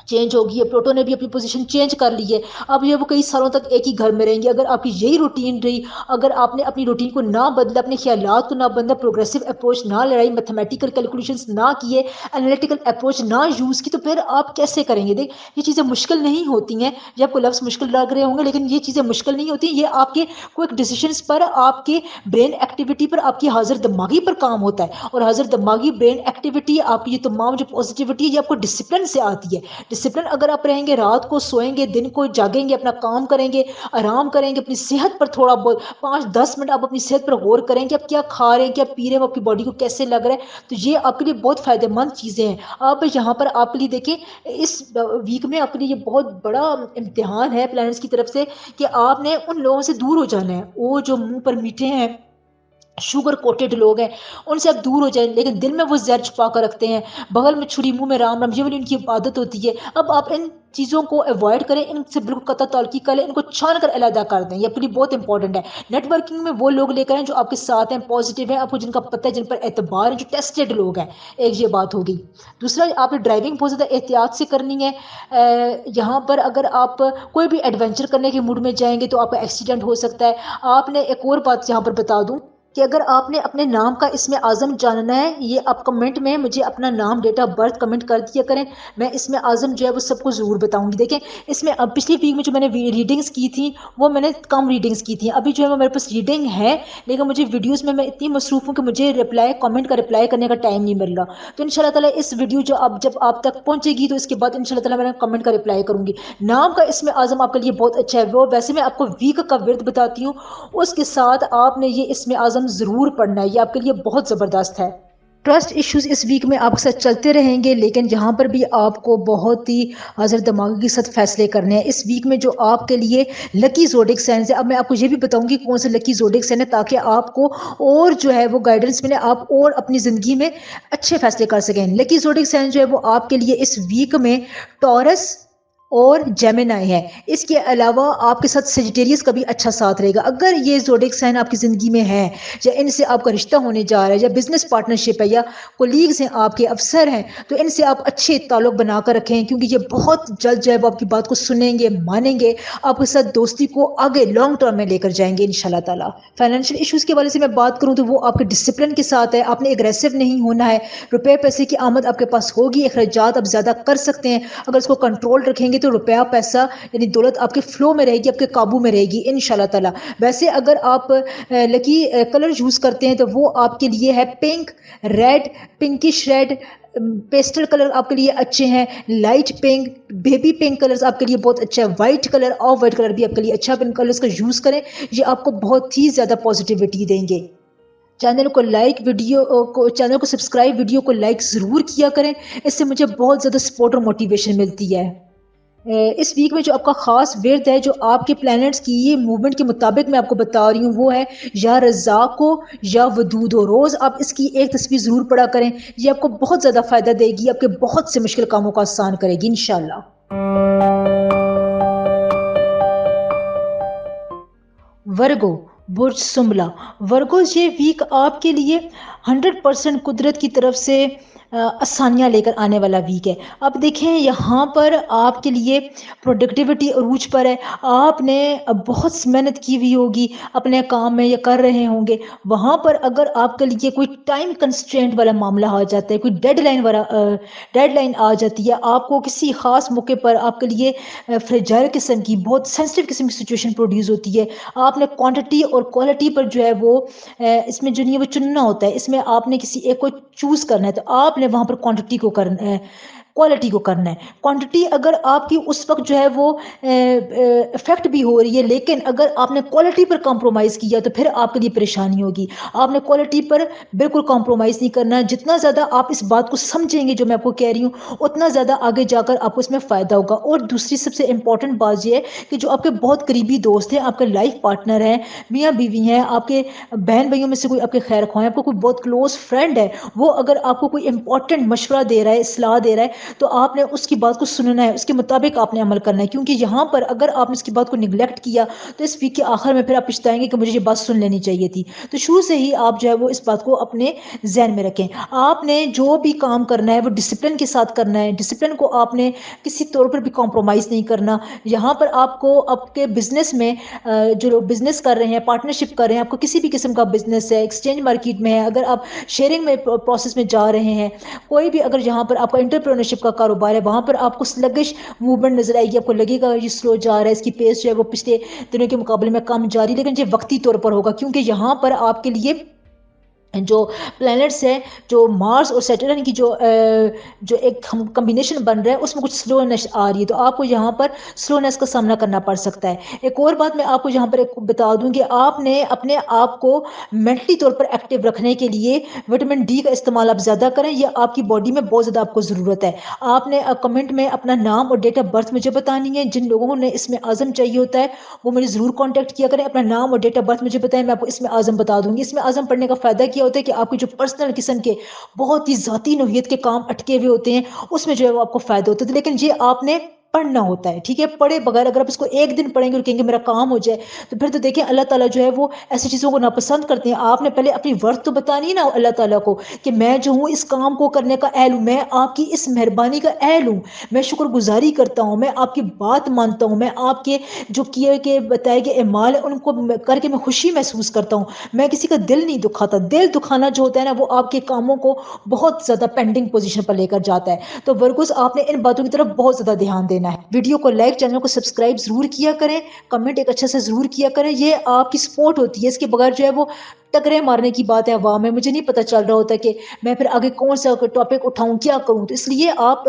[SPEAKER 1] چینج ہوگی ہے, پلوٹو نے بھی اپنی پوزیشن چینج کر لی ہے. اب یہ وہ کئی سالوں تک ایک ہی گھر میں رہیں گے. اگر آپ کی یہی روٹین رہی, اگر آپ نے اپنی روٹین کو نہ بدلا, اپنے خیالات کو نہ بدلا, پروگریسو اپروچ نہ لڑائی, میتھمیٹیکل کیلکولیشنز نہ کیے, انالیٹیکل اپروچ نہ یوز کی, تو پھر آپ کیسے کریں گے. دیکھ یہ چیزیں مشکل نہیں ہوتی ہیں. یہ آپ کو لفظ مشکل لگ رہے ہوں گے, لیکن یہ چیزیں مشکل نہیں ہوتی. یہ آپ کے کوئک ڈیسیشنز پر, آپ کے برین ایکٹیویٹی پر, آپ کی حاضر دماغی پر کام ہوتا ہے. اور حاضر دماغی برین ایکٹیویٹی, آپ کی یہ تمام جو پازیٹیوٹی ہے, یہ آپ کو ڈسپلن سے آتی ہے. ڈسپلن اگر آپ رہیں گے, رات کو سوئیں گے, دن کو جاگیں گے, اپنا کام کریں گے, آرام کریں گے, اپنی صحت پر تھوڑا بہت 5-10 منٹ آپ اپنی صحت پر غور کریں کہ آپ کیا کھا رہے ہیں, کیا پی رہے ہیں, آپ کی باڈی کو کیسے لگ رہا ہے, تو یہ آپ کے لیے بہت فائدہ مند چیزیں ہیں. آپ یہاں پر آپ کے لیے دیکھیں اس ویک میں آپ کے لیے یہ بہت بڑا امتحان ہے پلانرز کی طرف سے, کہ آپ نے ان لوگوں سے دور ہو جانا ہے. وہ جو منہ پر میٹھے ہیں, شوگر کوٹڈ لوگ ہیں, ان سے آپ دور ہو جائیں, لیکن دل میں وہ زہر چھپا کر رکھتے ہیں. بغل میں چھری, منہ میں رام رام, یہ والی ان کی عادت ہوتی ہے. اب آپ ان چیزوں کو اوائڈ کریں, ان سے بالکل قطع تعلقی کریں, ان کو چھان کر علیحدہ کر دیں. یہ آپ کے لیے بہت انپورٹنٹ ہے. نیٹ ورکنگ میں وہ لوگ لے کر ہیں جو آپ کے ساتھ ہیں, پازیٹیو ہیں, آپ کو جن کا پتہ ہے, جن پر اعتبار ہے, جو ٹیسٹڈ لوگ ہیں. ایک یہ بات ہوگی. دوسرا, آپ نے ڈرائیونگ بہت زیادہ احتیاط سے کرنی ہے. یہاں پر اگر آپ کوئی بھی ایڈونچر کرنے کے موڈ میں جائیں گے تو آپ کا ایکسیڈنٹ ہو سکتا ہے. آپ نے ایک اور بات یہاں پر بتا دوں کہ اگر آپ نے اپنے نام کا اسم اعظم جاننا ہے، یہ آپ کمنٹ میں مجھے اپنا نام، ڈیٹ آف برتھ کمنٹ کر دیا کریں، میں اسم اعظم جو ہے وہ سب کو ضرور بتاؤں گی۔ دیکھیں اس میں پچھلی ویک میں جو میں نے ریڈنگس کی تھیں وہ میں نے کم ریڈنگس کی تھیں، ابھی جو ہے وہ میرے پاس ریڈنگ ہے لیکن مجھے ویڈیوز میں اتنی مصروف ہوں کہ مجھے کمنٹ کا رپلائی کرنے کا ٹائم نہیں مل رہا۔ تو ان شاء اللہ تعالیٰ اس ویڈیو جو اب جب آپ تک پہنچے گی تو اس کے بعد ان شاء اللہ تعالیٰ میں کمنٹ کا رپلائی کروں گی۔ نام کا اسم اعظم آپ کے لیے بہت اچھا ہے، وہ ویسے میں آپ کو ویک کا ورد بتاتی ہوں، اس کے ساتھ آپ نے یہ اسم اعظم ضرور پڑھنا ہے، یہ آپ کے لیے بہت زبردست ہے۔ ٹرسٹ ایشوز اس ویک میں آپ کے ساتھ چلتے رہیں گے لیکن جہاں پر بھی آپ کو بہت ہی حاضر دماغی کے ساتھ فیصلے کرنے ہیں۔ اس ویک میں جو آپ کے لیے لکی زوڈک سائنز ہے، اب میں آپ کو یہ بھی بتاؤں گی کون سے لکی زوڈک سائن ہے تاکہ آپ کو اور جو ہے وہ گائیڈنس ملے، آپ اور اپنی زندگی میں اچھے فیصلے کر سکیں۔ لکی زوڈک سائن جو ہے وہ آپ کے لیے اس ویک میں ٹورس اور جیمنائی ہے، اس کے علاوہ آپ کے ساتھ سیجیٹیریس کا بھی اچھا ساتھ رہے گا۔ اگر یہ زوڈک سائن آپ کی زندگی میں ہے یا ان سے آپ کا رشتہ ہونے جا رہا ہے یا بزنس پارٹنرشپ ہے یا کولیگز ہیں، آپ کے افسر ہیں، تو ان سے آپ اچھے تعلق بنا کر رکھیں کیونکہ یہ بہت جلد جو ہے وہ آپ کی بات کو سنیں گے، مانیں گے، آپ کے ساتھ دوستی کو آگے لانگ ٹرم میں لے کر جائیں گے انشاءاللہ تعالیٰ۔ فائنینشیل ایشوز کے والے سے میں بات کروں تو وہ آپ کے ڈسپلن کے ساتھ ہے، آپ نے اگریسو نہیں ہونا ہے، روپے پیسے کی آمد آپ کے پاس ہوگی، اخراجات آپ زیادہ کر سکتے ہیں، اگر اس کو کنٹرول رکھیں گے تو روپیہ پیسہ یعنی دولت آپ کے فلو میں رہے گی، آپ کے قابو میں رہے گی انشاءاللہ تعالیٰ۔ ویسے اگر آپ لکی کلر یوز کرتے ہیں تو وہ آپ کے لیے ہے pink, red, pinkish red, pastel colour آپ کے لیے اچھے ہیں، light pink, baby pink colours آپ کے لیے بہت اچھا ہے، white colour, off white colour بھی آپ کے لیے اچھا، پنک کلرز کا یوز کریں، یہ آپ کو بہت ہی زیادہ پازیٹیوٹی دیں گے۔ چینل کو لائک، چینل کو سبسکرائب، ویڈیو کو لائک ضرور کیا کریں، اس سے مجھے بہت زیادہ سپورٹ اور موٹیویشن ملتی ہے۔ اس ویک میں جو آپ کا خاص ورد ہے جو آپ کے پلینٹس کی یہ موومنٹ کے مطابق میں آپ کو بتا رہی ہوں وہ ہے یا رزاق ہو یا ودود ہو، روز آپ اس کی ایک تصویر ضرور پڑھا کریں، یہ آپ کو بہت زیادہ فائدہ دے گی، آپ کے بہت سے مشکل کاموں کو آسان کرے گی انشاءاللہ۔ ورگو، برج سنبلا، ورگوز یہ ویک آپ کے لیے 100% قدرت کی طرف سے آسانیاں لے کر آنے والا ویک ہے۔ اب دیکھیں یہاں پر آپ کے لیے پروڈکٹیوٹی عروج پر ہے، آپ نے بہت محنت کی ہوئی ہوگی اپنے کام میں یا کر رہے ہوں گے، وہاں پر اگر آپ کے لیے کوئی ٹائم کنسٹرینٹ والا معاملہ آ جاتا ہے، کوئی ڈیڈ لائن آ جاتی ہے، آپ کو کسی خاص موقع پر آپ کے لیے فریجائل قسم کی بہت سینسٹیو قسم کی سچویشن پروڈیوس ہوتی ہے، آپ نے کوانٹٹی اور کوالٹی پر جو ہے وہ اس میں جو نہیں ہے وہ چننا ہوتا ہے، اس میں آپ نے کسی ایک کو چوز کرنا ہے تو آپ نے وہاں پر کوانٹٹی کو کرنا ہے، کوالٹی کو کرنا ہے۔ کوانٹٹی اگر آپ کی اس وقت جو ہے وہ افیکٹ بھی ہو رہی ہے لیکن اگر آپ نے کوالٹی پر کمپرومائز کیا تو پھر آپ کے لیے پریشانی ہوگی، آپ نے کوالٹی پر بالکل کمپرومائز نہیں کرنا ہے، جتنا زیادہ آپ اس بات کو سمجھیں گے جو میں آپ کو کہہ رہی ہوں اتنا زیادہ آگے جا کر آپ کو اس میں فائدہ ہوگا۔ اور دوسری سب سے امپورٹنٹ بات یہ ہے کہ جو آپ کے بہت قریبی دوست ہیں، آپ کے لائف پارٹنر ہیں، میاں بیوی ہیں، آپ کے بہن بھائیوں میں سے کوئی آپ کے خیر خواہ ہے، آپ کو کوئی بہت کلوز فرینڈ ہے، وہ اگر آپ کو کوئی امپورٹنٹ مشورہ دے رہا ہے، اصلاح دے رہا ہے تو آپ نے اس کی بات کو سننا ہے، اس کے مطابق آپ نے عمل کرنا ہے، کیونکہ یہاں پر اگر آپ نے اس کی بات کو نگلیکٹ کیا تو اس ویک کے آخر میں پھر آپ پچھتائیں گے کہ مجھے یہ بات سن لینی چاہیے تھی۔ تو شروع سے ہی آپ جو ہے وہ اس بات کو اپنے ذہن میں رکھیں، آپ نے جو بھی کام کرنا ہے وہ ڈسپلن کے ساتھ کرنا ہے، ڈسپلن کو آپ نے کسی طور پر بھی کمپرومائز نہیں کرنا۔ یہاں پر آپ کو آپ کے بزنس میں جو لوگ بزنس کر رہے ہیں، پارٹنرشپ کر رہے ہیں، آپ کو کسی بھی قسم کا بزنس ہے، ایکسچینج مارکیٹ میں ہے، اگر آپ شیئرنگ میں پروسیس میں جا رہے ہیں، کوئی بھی اگر یہاں پر آپ کا انٹرپرینورشپ کا کاروبار ہے وہاں پر آپ کو سلگش موومنٹ نظر آئے گی، آپ کو لگے گا یہ سلو جا رہا ہے، اس کی پیس جو ہے وہ پچھلے دنوں کے مقابلے میں کم جاری، لیکن یہ وقتی طور پر ہوگا کیونکہ یہاں پر آپ کے لیے جو پلینٹس ہیں، جو مارس اور سیٹرن کی جو ایک کمبینیشن بن رہا ہے اس میں کچھ سلونیس آ رہی ہے تو آپ کو یہاں پر سلونیس کا سامنا کرنا پڑ سکتا ہے۔ ایک اور بات میں آپ کو یہاں پر ایک بتا دوں کہ آپ نے اپنے آپ کو مینٹلی طور پر ایکٹیو رکھنے کے لیے وٹامن ڈی کا استعمال آپ زیادہ کریں، یہ آپ کی باڈی میں بہت زیادہ آپ کو ضرورت ہے۔ آپ نے کمنٹ میں اپنا نام اور ڈیٹ آف برتھ مجھے بتانی ہے، جن لوگوں نے اس میں اعظم چاہیے ہوتا ہے وہ مجھے ضرور کانٹیکٹ کیا کریں، اپنا نام اور ڈیٹ آف برتھ مجھے بتائیں، میں آپ کو اس میں اعظم بتا دوں گی۔ اس میں اعظم پڑھنے کا فائدہ کیا ہوتا ہے کہ آپ کے جو پرسنل قسم کے بہت ہی ذاتی نوعیت کے کام اٹکے ہوئے ہوتے ہیں اس میں جو ہے وہ آپ کو فائدہ ہوتا ہے، لیکن یہ آپ نے पढ़ना होता है, ठीक है? पढ़े बगैर अगर आप इसको एक दिन पढ़ेंगे और कहेंगे मेरा काम हो जाए, तो फिर तो देखिए अल्लाह ताला जो है वो ऐसी चीज़ों को नापसंद करते हैं। आपने पहले अपनी वर्थ तो बतानी है ना अल्लाह ताला को कि मैं जो हूँ इस काम को करने का अहल हूँ, मैं आपकी इस मेहरबानी का अहल हूँ, मैं शुक्रगुज़ारी करता हूँ, मैं आपकी बात मानता हूँ, मैं आपके जो किए के बताए गए अमाल हैं उनको करके मैं खुशी महसूस करता हूँ, मैं किसी का दिल नहीं दुखाता। दिल दुखाना जो होता है ना वो आपके कामों को बहुत ज़्यादा पेंडिंग पोजीशन पर लेकर जाता है। तो वर्गोस आपने इन बातों की तरफ बहुत ज़्यादा ध्यान देना है। वीडियो को लाइक, चैनल को सब्सक्राइब ज़रूर किया करें, कमेंट एक अच्छा से ज़रूर किया करें। ये आपकी सपोर्ट होती है, इसके बगैर जो है वो टकरे मारने की बात है अवाम में। मुझे नहीं पता चल रहा होता कि मैं फिर आगे कौन सा टॉपिक उठाऊँ, क्या करूँ? तो इसलिए आप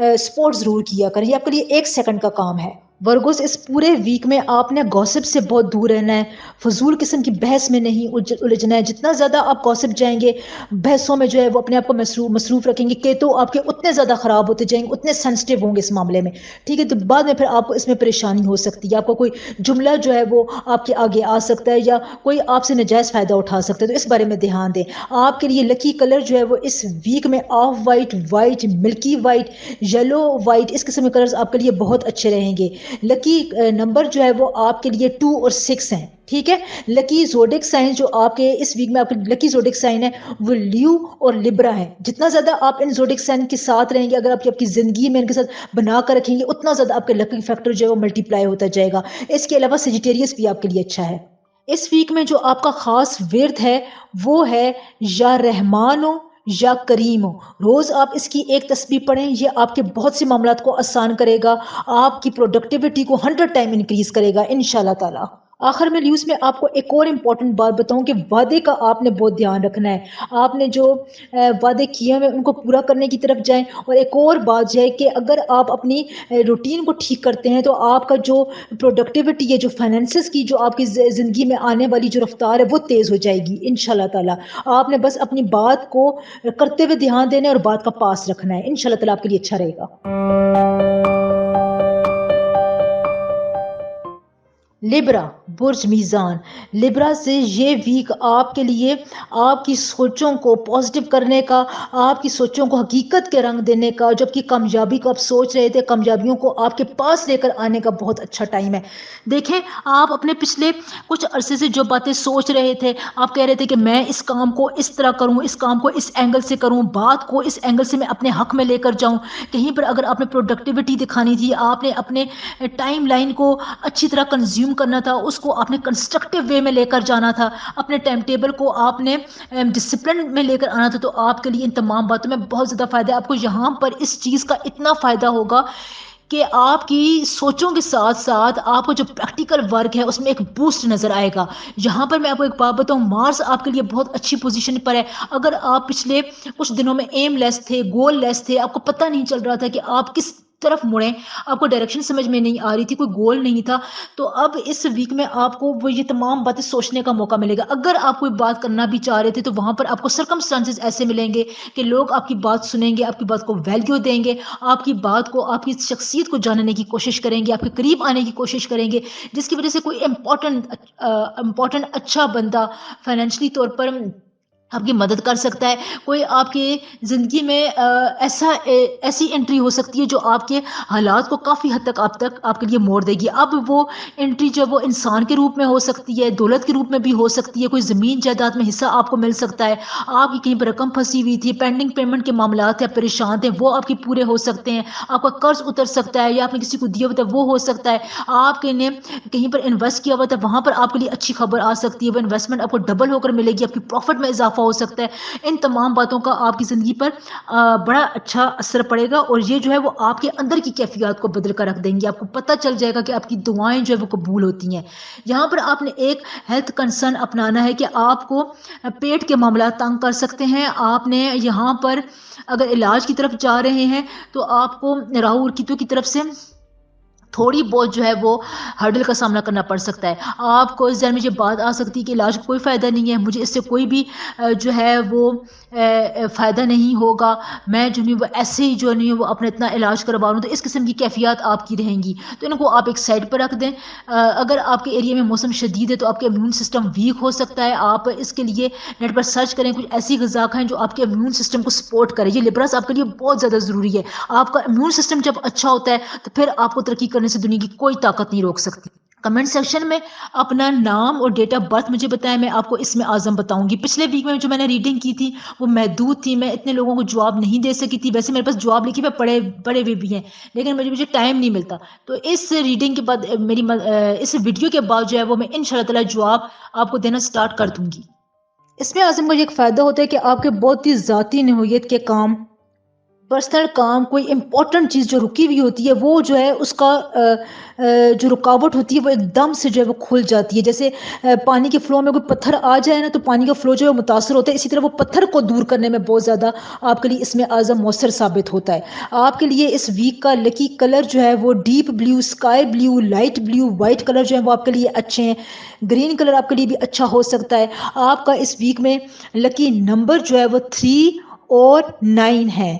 [SPEAKER 1] सपोर्ट ज़रूर किया करें। ये आपके लिए 1 सेकंड का काम है। वर्गोस इस पूरे वीक में आपने गॉसिप से बहुत दूर रहना है, फजूल किस्म की बहस में नहीं उलझना है। जितना ज़्यादा आप गॉसिप जाएंगे, बहसों में जो है वो अपने आप को मसरूफ रखेंगे कि तो आपके उतने ज़्यादा ख़राब होते जाएंगे, उतने सेंसिटिव होंगे इस मामले में, ठीक है? तो बाद में फिर आपको इसमें परेशानी हो सकती है, आपका कोई जुमला जो है वो आपके आगे आ सकता है या कोई आपसे नाजायज़ फ़ायदा उठा सकता है। तो इस बारे में ध्यान दें। आपके लिए लकी कलर जो है वो इस वीक में of white, white, milky white, yellow white, इस किस्म के कलर्स आपके लिए बहुत अच्छे रहेंगे। लकी नंबर जो है वो आपके लिए 2 और 6 हैं, ठीक है? लकी ज़ोडिक साइन जो आपके इस वीक में आपके लकी ज़ोडिक साइन है वो ल्यू और लिब्रा है। जितना ज़्यादा आप इन ज़ोडिक साइन के साथ रहेंगे, अगर आप आपकी ज़िंदगी में इनके साथ बना कर रखेंगे, उतना ज़्यादा आपके लकी फैक्टर जो है वो मल्टीप्लाई होता जाएगा। इसके अलावा सेजिटेरियस भी आपके लिए अच्छा है। इस वीक में जो आपका खास विर्द है वो है या रहमान हो या करीम हो। रोज आप इसकी एक तस्बीह पढ़ें, ये आपके बहुत से मामलात को आसान करेगा, आपकी प्रोडक्टिविटी को 100 टाइम इंक्रीज करेगा इंशाल्लाह ताला। आखिर में न्यूज़ में आपको एक और इम्पॉर्टेंट बात बताऊं कि वादे का आपने बहुत ध्यान रखना है। आपने जो वादे किए हुए उनको पूरा करने की तरफ जाएं। और एक और बात यह है कि अगर आप अपनी रूटीन को ठीक करते हैं तो आपका जो प्रोडक्टिविटी है, जो फाइनेंसेस की जो आपकी ज़िंदगी में आने वाली जो रफ्तार है वो तेज़ हो जाएगी इंशाल्लाह ताला। आपने बस अपनी बात को करते हुए ध्यान देना है और बात का पास रखना है। इंशाल्लाह ताला आपके लिए अच्छा रहेगा। लिब्रा, बुर्ज मीज़ान। लिब्रा से ये वीक आपके लिए आपकी सोचों को पॉजिटिव करने का, आपकी सोचों को हकीकत के रंग देने का, जबकि कामयाबी को आप सोच रहे थे, कामयाबियों को आपके पास लेकर आने का बहुत अच्छा टाइम है। देखें, आप अपने पिछले कुछ अरसे से जो बातें सोच रहे थे, आप कह रहे थे कि मैं इस काम को इस तरह करूं, इस काम को इस एंगल से करूं, बात को इस एंगल से मैं अपने हक में लेकर जाऊं। कहीं पर अगर आपने प्रोडक्टिविटी दिखानी थी, आपने अपने टाइम लाइन को अच्छी तरह कंज्यूम करना था, उसको आपने कंस्ट्रक्टिव वे में लेकर जाना था, अपने टाइम टेबल को आपने डिसिप्लिन में लेकर आना था, तो आपके लिए इन तमाम बातों में बहुत ज़्यादा फ़ायदा है। आपको यहाँ पर इस चीज़ का इतना फ़ायदा होगा कि आपकी सोचों के साथ साथ आपको जो प्रैक्टिकल वर्क है उसमें एक बूस्ट नज़र आएगा। यहाँ पर मैं आपको एक बात बताऊँ, मार्स आपके लिए बहुत अच्छी पोजीशन पर है। अगर आप पिछले कुछ दिनों में एम लेस थे, गोल लेस थे, आपको पता नहीं चल रहा था कि आप किस तरफ मुड़ें, आपको डायरेक्शन समझ में नहीं आ रही थी, कोई गोल नहीं था, तो अब इस वीक में आपको वो ये तमाम बातें सोचने का मौका मिलेगा। अगर आप कोई बात करना भी चाह रहे थे तो वहाँ पर आपको सर्कमस्टांसेस ऐसे मिलेंगे कि लोग आपकी बात सुनेंगे, आपकी बात को वैल्यू देंगे, आपकी बात को, आपकी शख्सियत को जानने की कोशिश करेंगे, आपके करीब आने की कोशिश करेंगे, जिसकी वजह से कोई इम्पोर्टेंट अच्छा बंदा फाइनेंशियली तौर पर आपकी मदद कर सकता है। कोई आपकी ज़िंदगी में ऐसी एंट्री हो सकती है जो आपके हालात को काफ़ी हद तक आपके लिए मोड़ देगी। अब वो एंट्री जो है वो इंसान के रूप में हो सकती है, दौलत के रूप में भी हो सकती है, कोई ज़मीन जायदाद में हिस्सा आपको मिल सकता है, आपकी कहीं पर रकम फंसी हुई थी, पेंडिंग पेमेंट के मामलात हैं, परेशान थे, वो आपके पूरे हो सकते हैं, आपका कर्ज उतर सकता है, या आपने किसी को दिया हुआ था वो हो सकता है, आपने कहीं पर इन्वेस्ट किया हुआ था वहाँ पर आपके लिए अच्छी खबर आ सकती है, वो इन्वेस्टमेंट आपको डबल होकर मिलेगी, आपकी प्रॉफिट में इजाफा हो सकता है। इन तमाम बातों का आपकी ज़िंदगी पर बड़ा अच्छा असर पड़ेगा और ये जो है वो आपके अंदर की कैफियत को बदल कर रख देंगी। आपको पता चल जाएगा कि आपकी दुआएं जो है वो कबूल होती हैं। यहाँ पर आपने एक हेल्थ कंसर्न अपनाना है कि आपको पेट के मामला तंग कर सकते हैं। आपने यहाँ पर अगर इलाज की तरफ जा रहे हैं तो आपको राहु और केतु की तरफ से تھوڑی بہت جو ہے وہ ہرڈل کا سامنا کرنا پڑ سکتا ہے. آپ کو اس ذہن میں یہ بات آ سکتی ہے کہ علاج کا کوئی فائدہ نہیں ہے, مجھے اس سے کوئی بھی جو ہے وہ فائدہ نہیں ہوگا, میں جو نہیں وہ ایسے ہی جو نہیں وہ اپنا اتنا علاج کروا رہا ہوں. تو اس قسم کی کیفیات آپ کی رہیں گی, تو ان کو آپ ایک سائڈ پر رکھ دیں. اگر آپ کے ایریا میں موسم شدید ہے تو آپ کا امیون سسٹم ویک ہو سکتا ہے. آپ اس کے لیے نیٹ پر سرچ کریں, کچھ ایسی غذا کھائیں جو آپ کے امیون سسٹم کو سپورٹ کرے. یہ لبرس آپ کے لیے بہت زیادہ ضروری ہے. آپ کا امیون سسٹم جب اچھا ہوتا ہے تو پھر آپ کو ترقی کرنے سے دنیا کی کوئی طاقت نہیں روک سکتی. کمنٹ سیکشن میں اپنا نام اور ڈیٹ آف برتھ مجھے بتائیں, میں آپ کو اس میں اعظم بتاؤں گی. پچھلے ویک میں جو میں نے ریڈنگ کی تھی وہ محدود تھی, میں اتنے لوگوں کو جواب نہیں دے سکی تھی. ویسے میرے پاس جواب لکھے ہوئے پڑے ہوئے بھی ہیں, لیکن مجھے ٹائم نہیں ملتا. تو اس ریڈنگ کے بعد اس ویڈیو کے بعد جو ہے وہ میں ان شاء اللہ تعالی جواب آپ کو دینا سٹارٹ کر دوں گی. اس میں اعظم کا یہ ایک فائدہ ہوتا ہے کہ آپ کے بہت ہی ذاتی نوعیت کے کام, پرسنل کام, کوئی امپورٹنٹ چیز جو رکی ہوئی ہوتی ہے وہ جو ہے اس کا جو رکاوٹ ہوتی ہے وہ ایک دم سے جو ہے وہ کھل جاتی ہے. جیسے پانی کے فلو میں کوئی پتھر آ جائے نا تو پانی کا فلو جو ہے متاثر ہوتا ہے, اسی طرح وہ پتھر کو دور کرنے میں بہت زیادہ آپ کے لیے اس میں اعظم مؤثر ثابت ہوتا ہے. آپ کے لیے اس ویک کا لکی کلر جو ہے وہ deep blue, sky blue, light blue, white colour جو ہے وہ آپ کے لیے اچھے ہیں. گرین کلر آپ کے لیے بھی اچھا ہو سکتا ہے. آپ کا اس ویک میں لکی نمبر جو ہے وہ 3 اور 9 ہے.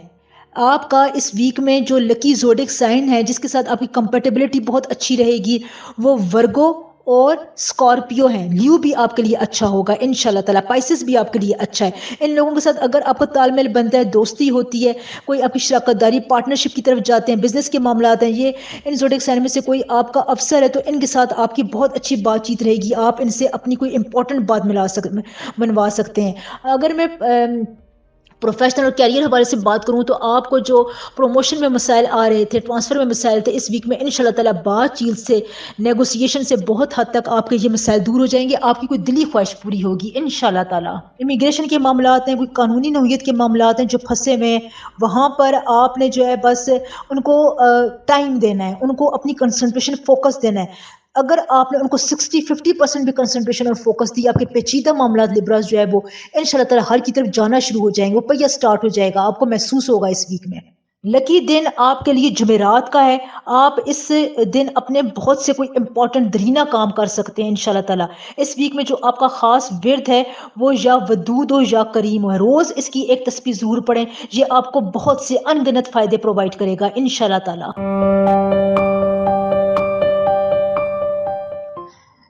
[SPEAKER 1] آپ کا اس ویک میں جو لکی زوڈک سائن ہے جس کے ساتھ آپ کی کمپیٹیبلٹی بہت اچھی رہے گی وہ ورگو اور اسکارپیو ہیں. لیو بھی آپ کے لیے اچھا ہوگا ان شاء اللہ تعالیٰ. پائسس بھی آپ کے لیے اچھا ہے. ان لوگوں کے ساتھ اگر آپ کا تال میل بنتا ہے, دوستی ہوتی ہے, کوئی آپ کی شراکت داری پارٹنرشپ کی طرف جاتے ہیں, بزنس کے معاملات ہیں, یہ ان زوڈک سائن میں سے کوئی آپ کا افسر ہے تو ان کے ساتھ آپ کی بہت اچھی بات چیت رہے گی. آپ ان سے اپنی کوئی امپورٹنٹ بات منوا سکتے ہیں. اگر میں پروفیشنل اور کیریئر حوالے سے بات کروں تو آپ کو جو پروموشن میں مسائل آ رہے تھے, ٹرانسفر میں مسائل تھے, اس ویک میں ان شاء اللہ تعالیٰ بات چیت سے, نیگوسیشن سے بہت حد تک آپ کے یہ مسائل دور ہو جائیں گے. آپ کی کوئی دلی خواہش پوری ہوگی ان شاء اللہ تعالیٰ. امیگریشن کے معاملات ہیں, کوئی قانونی نوعیت کے معاملات ہیں جو پھنسے ہوئے ہیں, وہاں پر آپ نے جو ہے بس ان کو ٹائم دینا ہے, ان کو اپنی کنسنٹریشن فوکس دینا ہے. اگر آپ نے ان کو 60-50% بھی کنسنٹریشن اور فوکس دی, آپ کے پیچیدہ معاملات لبراس جو ہے وہ ان شاء اللہ تعالیٰ ہر کی طرف جانا شروع ہو جائیں گے. وہ پہیا سٹارٹ ہو جائے گا, آپ کو محسوس ہوگا اس ویک میں. لکی دن آپ کے لیے جمعرات کا ہے. آپ اس دن اپنے بہت سے کوئی امپورٹنٹ درینہ کام کر سکتے ہیں ان شاء اللہ تعالیٰ. اس ویک میں جو آپ کا خاص ورد ہے وہ یا ودود ہو یا کریم ہو. روز اس کی ایک تسبیح ضرور پڑھیں, یہ آپ کو بہت سے انگنت فائدے پرووائڈ کرے گا ان شاء اللہ تعالیٰ.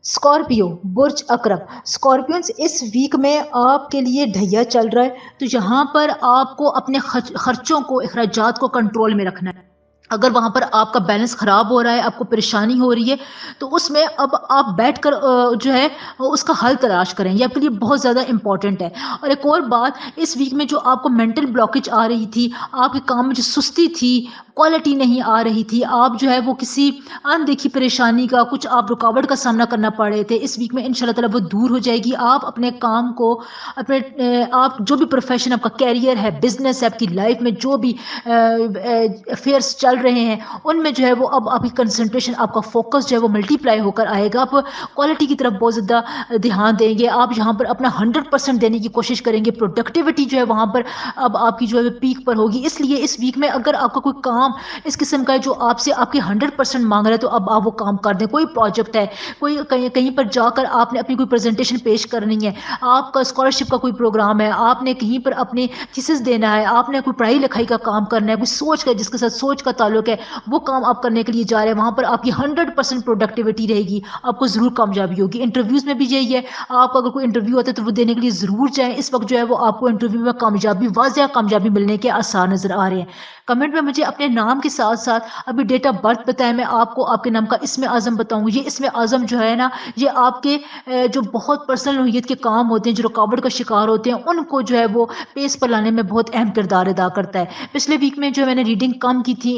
[SPEAKER 1] اسکارپیو برج اکرب. اسکارپیونس اس ویک میں آپ کے لیے ڈھیا چل رہا ہے, تو یہاں پر آپ کو اپنے خرچوں کو, اخراجات کو کنٹرول میں رکھنا ہے. اگر وہاں پر آپ کا بیلنس خراب ہو رہا ہے, آپ کو پریشانی ہو رہی ہے, تو اس میں اب آپ بیٹھ کر جو ہے اس کا حل تلاش کریں. یہ آپ کے لیے بہت زیادہ امپورٹنٹ ہے. اور ایک اور بات, اس ویک میں جو آپ کو مینٹل بلاکیج آ رہی تھی, آپ کے کام میں جو سستی تھی, کوالٹی نہیں آ رہی تھی, آپ جو ہے وہ کسی اندیکھی پریشانی کا, کچھ آپ رکاوٹ کا سامنا کرنا پڑ رہے تھے, اس ویک میں ان شاء اللہ تعالیٰ وہ دور ہو جائے گی. آپ اپنے کام کو, آپ جو بھی پروفیشن, آپ کا کیریئر ہے, بزنس ہے, آپ کی لائف میں جو بھی افیئرس چل رہے ہیں, ان میں جو ہے وہ اب آپ کی کنسنٹریشن, آپ کا فوکس جو ہے وہ ملٹی پلائی ہو کر آئے گا. آپ کوالٹی کی طرف بہت زیادہ دھیان دیں گے. آپ یہاں پر اپنا 100% دینے کی کوشش کریں گے. پروڈکٹیوٹی جو ہے وہاں پر اب آپ کی جو ہے پیک پر ہوگی. اس لیے اس ویک میں اگر آپ کا کوئی کام اس قسم کا ہے جو آپ سے آپ کی 100% مانگ رہے ہیں, تو اب آپ وہ کام کر دیں. کوئی پروجیکٹ ہے, کوئی کہیں پر جا کر آپ نے اپنی کوئی پریزنٹیشن پیش کرنی ہے, آپ کا اسکالرشپ کا کوئی پروگرام ہے, آپ نے کہیں پر اپنے تھیسس دینا ہے, آپ نے کوئی پڑھائی لکھائی کا کام کرنا ہے, کوئی سوچ کا جس کے ساتھ سوچ کا تعلق ہے, وہ کام آپ کرنے کے لیے جا رہے ہیں, وہاں پر آپ کی 100% پروڈکٹیوٹی رہے گی. آپ کو ضرور کامیابی ہوگی. انٹرویوز میں بھی یہی ہے, آپ اگر کوئی انٹرویو ہوتا ہے تو وہ دینے کے لیے ضرور جائیں. اس وقت جو ہے وہ آپ کو انٹرویو میں کامیابی, واضح کامیابی ملنے کے آثار نظر آ رہے ہیں. کمنٹ میں مجھے اپنے نام کے ساتھ ساتھ ابھی ڈیٹ آف برتھ بتائیں, میں آپ کو آپ کے نام کا اسم اعظم بتاؤں گی. یہ اسم اعظم جو ہے نا, یہ آپ کے جو بہت پرسنل نوعیت کے کام ہوتے ہیں, جو رکاوٹ کا شکار ہوتے ہیں, ان کو جو ہے وہ پیس پر لانے میں بہت اہم کردار ادا کرتا ہے. پچھلے ویک میں جو میں نے ریڈنگ کم کی تھی,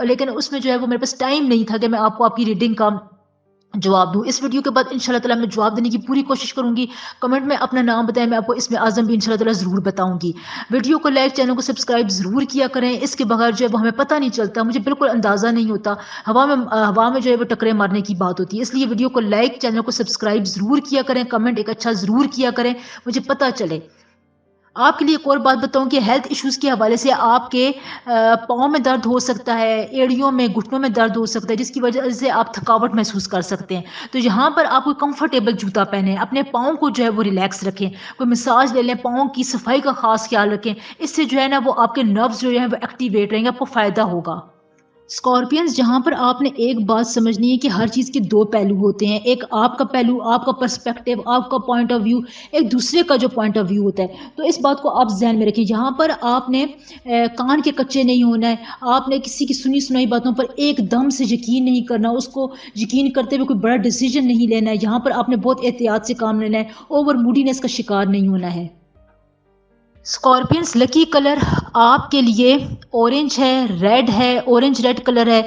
[SPEAKER 1] لیکن اس میں جو ہے وہ میرے پاس ٹائم نہیں تھا کہ میں آپ کو آپ کی ریڈنگ کا جواب دوں. اس ویڈیو کے بعد ان شاء اللہ تعالیٰ میں جواب دینے کی پوری کوشش کروں گی. کمنٹ میں اپنا نام بتائیں, میں آپ کو اسم اعظم بھی ان شاء اللہ تعالیٰ ضرور بتاؤں گی. ویڈیو کو لائک, چینل کو سبسکرائب ضرور کیا کریں. اس کے بغیر جو ہے وہ ہمیں پتہ نہیں چلتا, مجھے بالکل اندازہ نہیں ہوتا, ہوا میں جو ہے وہ ٹکرے مارنے کی بات ہوتی ہے. اس لیے ویڈیو کو لائک, چینل کو سبسکرائب ضرور کیا کریں. کمنٹ ایک اچھا ضرور کیا کریں, مجھے پتہ چلے. آپ کے لیے ایک اور بات بتاؤں کہ ہیلتھ ایشوز کے حوالے سے آپ کے پاؤں میں درد ہو سکتا ہے، ایڑیوں میں، گھٹنوں میں درد ہو سکتا ہے، جس کی وجہ سے آپ تھکاوٹ محسوس کر سکتے ہیں۔ تو یہاں پر آپ کوئی کمفرٹیبل جوتا پہنیں، اپنے پاؤں کو جو ہے وہ ریلیکس رکھیں، کوئی مساج لے لیں، پاؤں کی صفائی کا خاص خیال رکھیں۔ اس سے جو ہے نا وہ آپ کے نروز جو ہیں وہ ایکٹیویٹ رہیں گے، آپ کو فائدہ ہوگا۔ اسکارپینز، جہاں پر آپ نے ایک بات سمجھنی ہے کہ ہر چیز کے دو پہلو ہوتے ہیں، ایک آپ کا پہلو، آپ کا پرسپیکٹو، آپ کا پوائنٹ آف ویو، ایک دوسرے کا جو پوائنٹ آف ویو ہوتا ہے، تو اس بات کو آپ ذہن میں رکھیں۔ یہاں پر آپ نے کان کے کچے نہیں ہونا ہے، آپ نے کسی کی سنی سنائی باتوں پر ایک دم سے یقین نہیں کرنا، اس کو یقین کرتے ہوئے کوئی بڑا ڈیسیجن نہیں لینا ہے۔ یہاں پر آپ نے بہت احتیاط سے کام لینا ہے، اوور موڈینس کا شکار نہیں ہونا ہے۔ اسکارپینس لکی کلر آپ کے لیے اورنج ہے، ریڈ ہے، اورنج ریڈ کلر ہے۔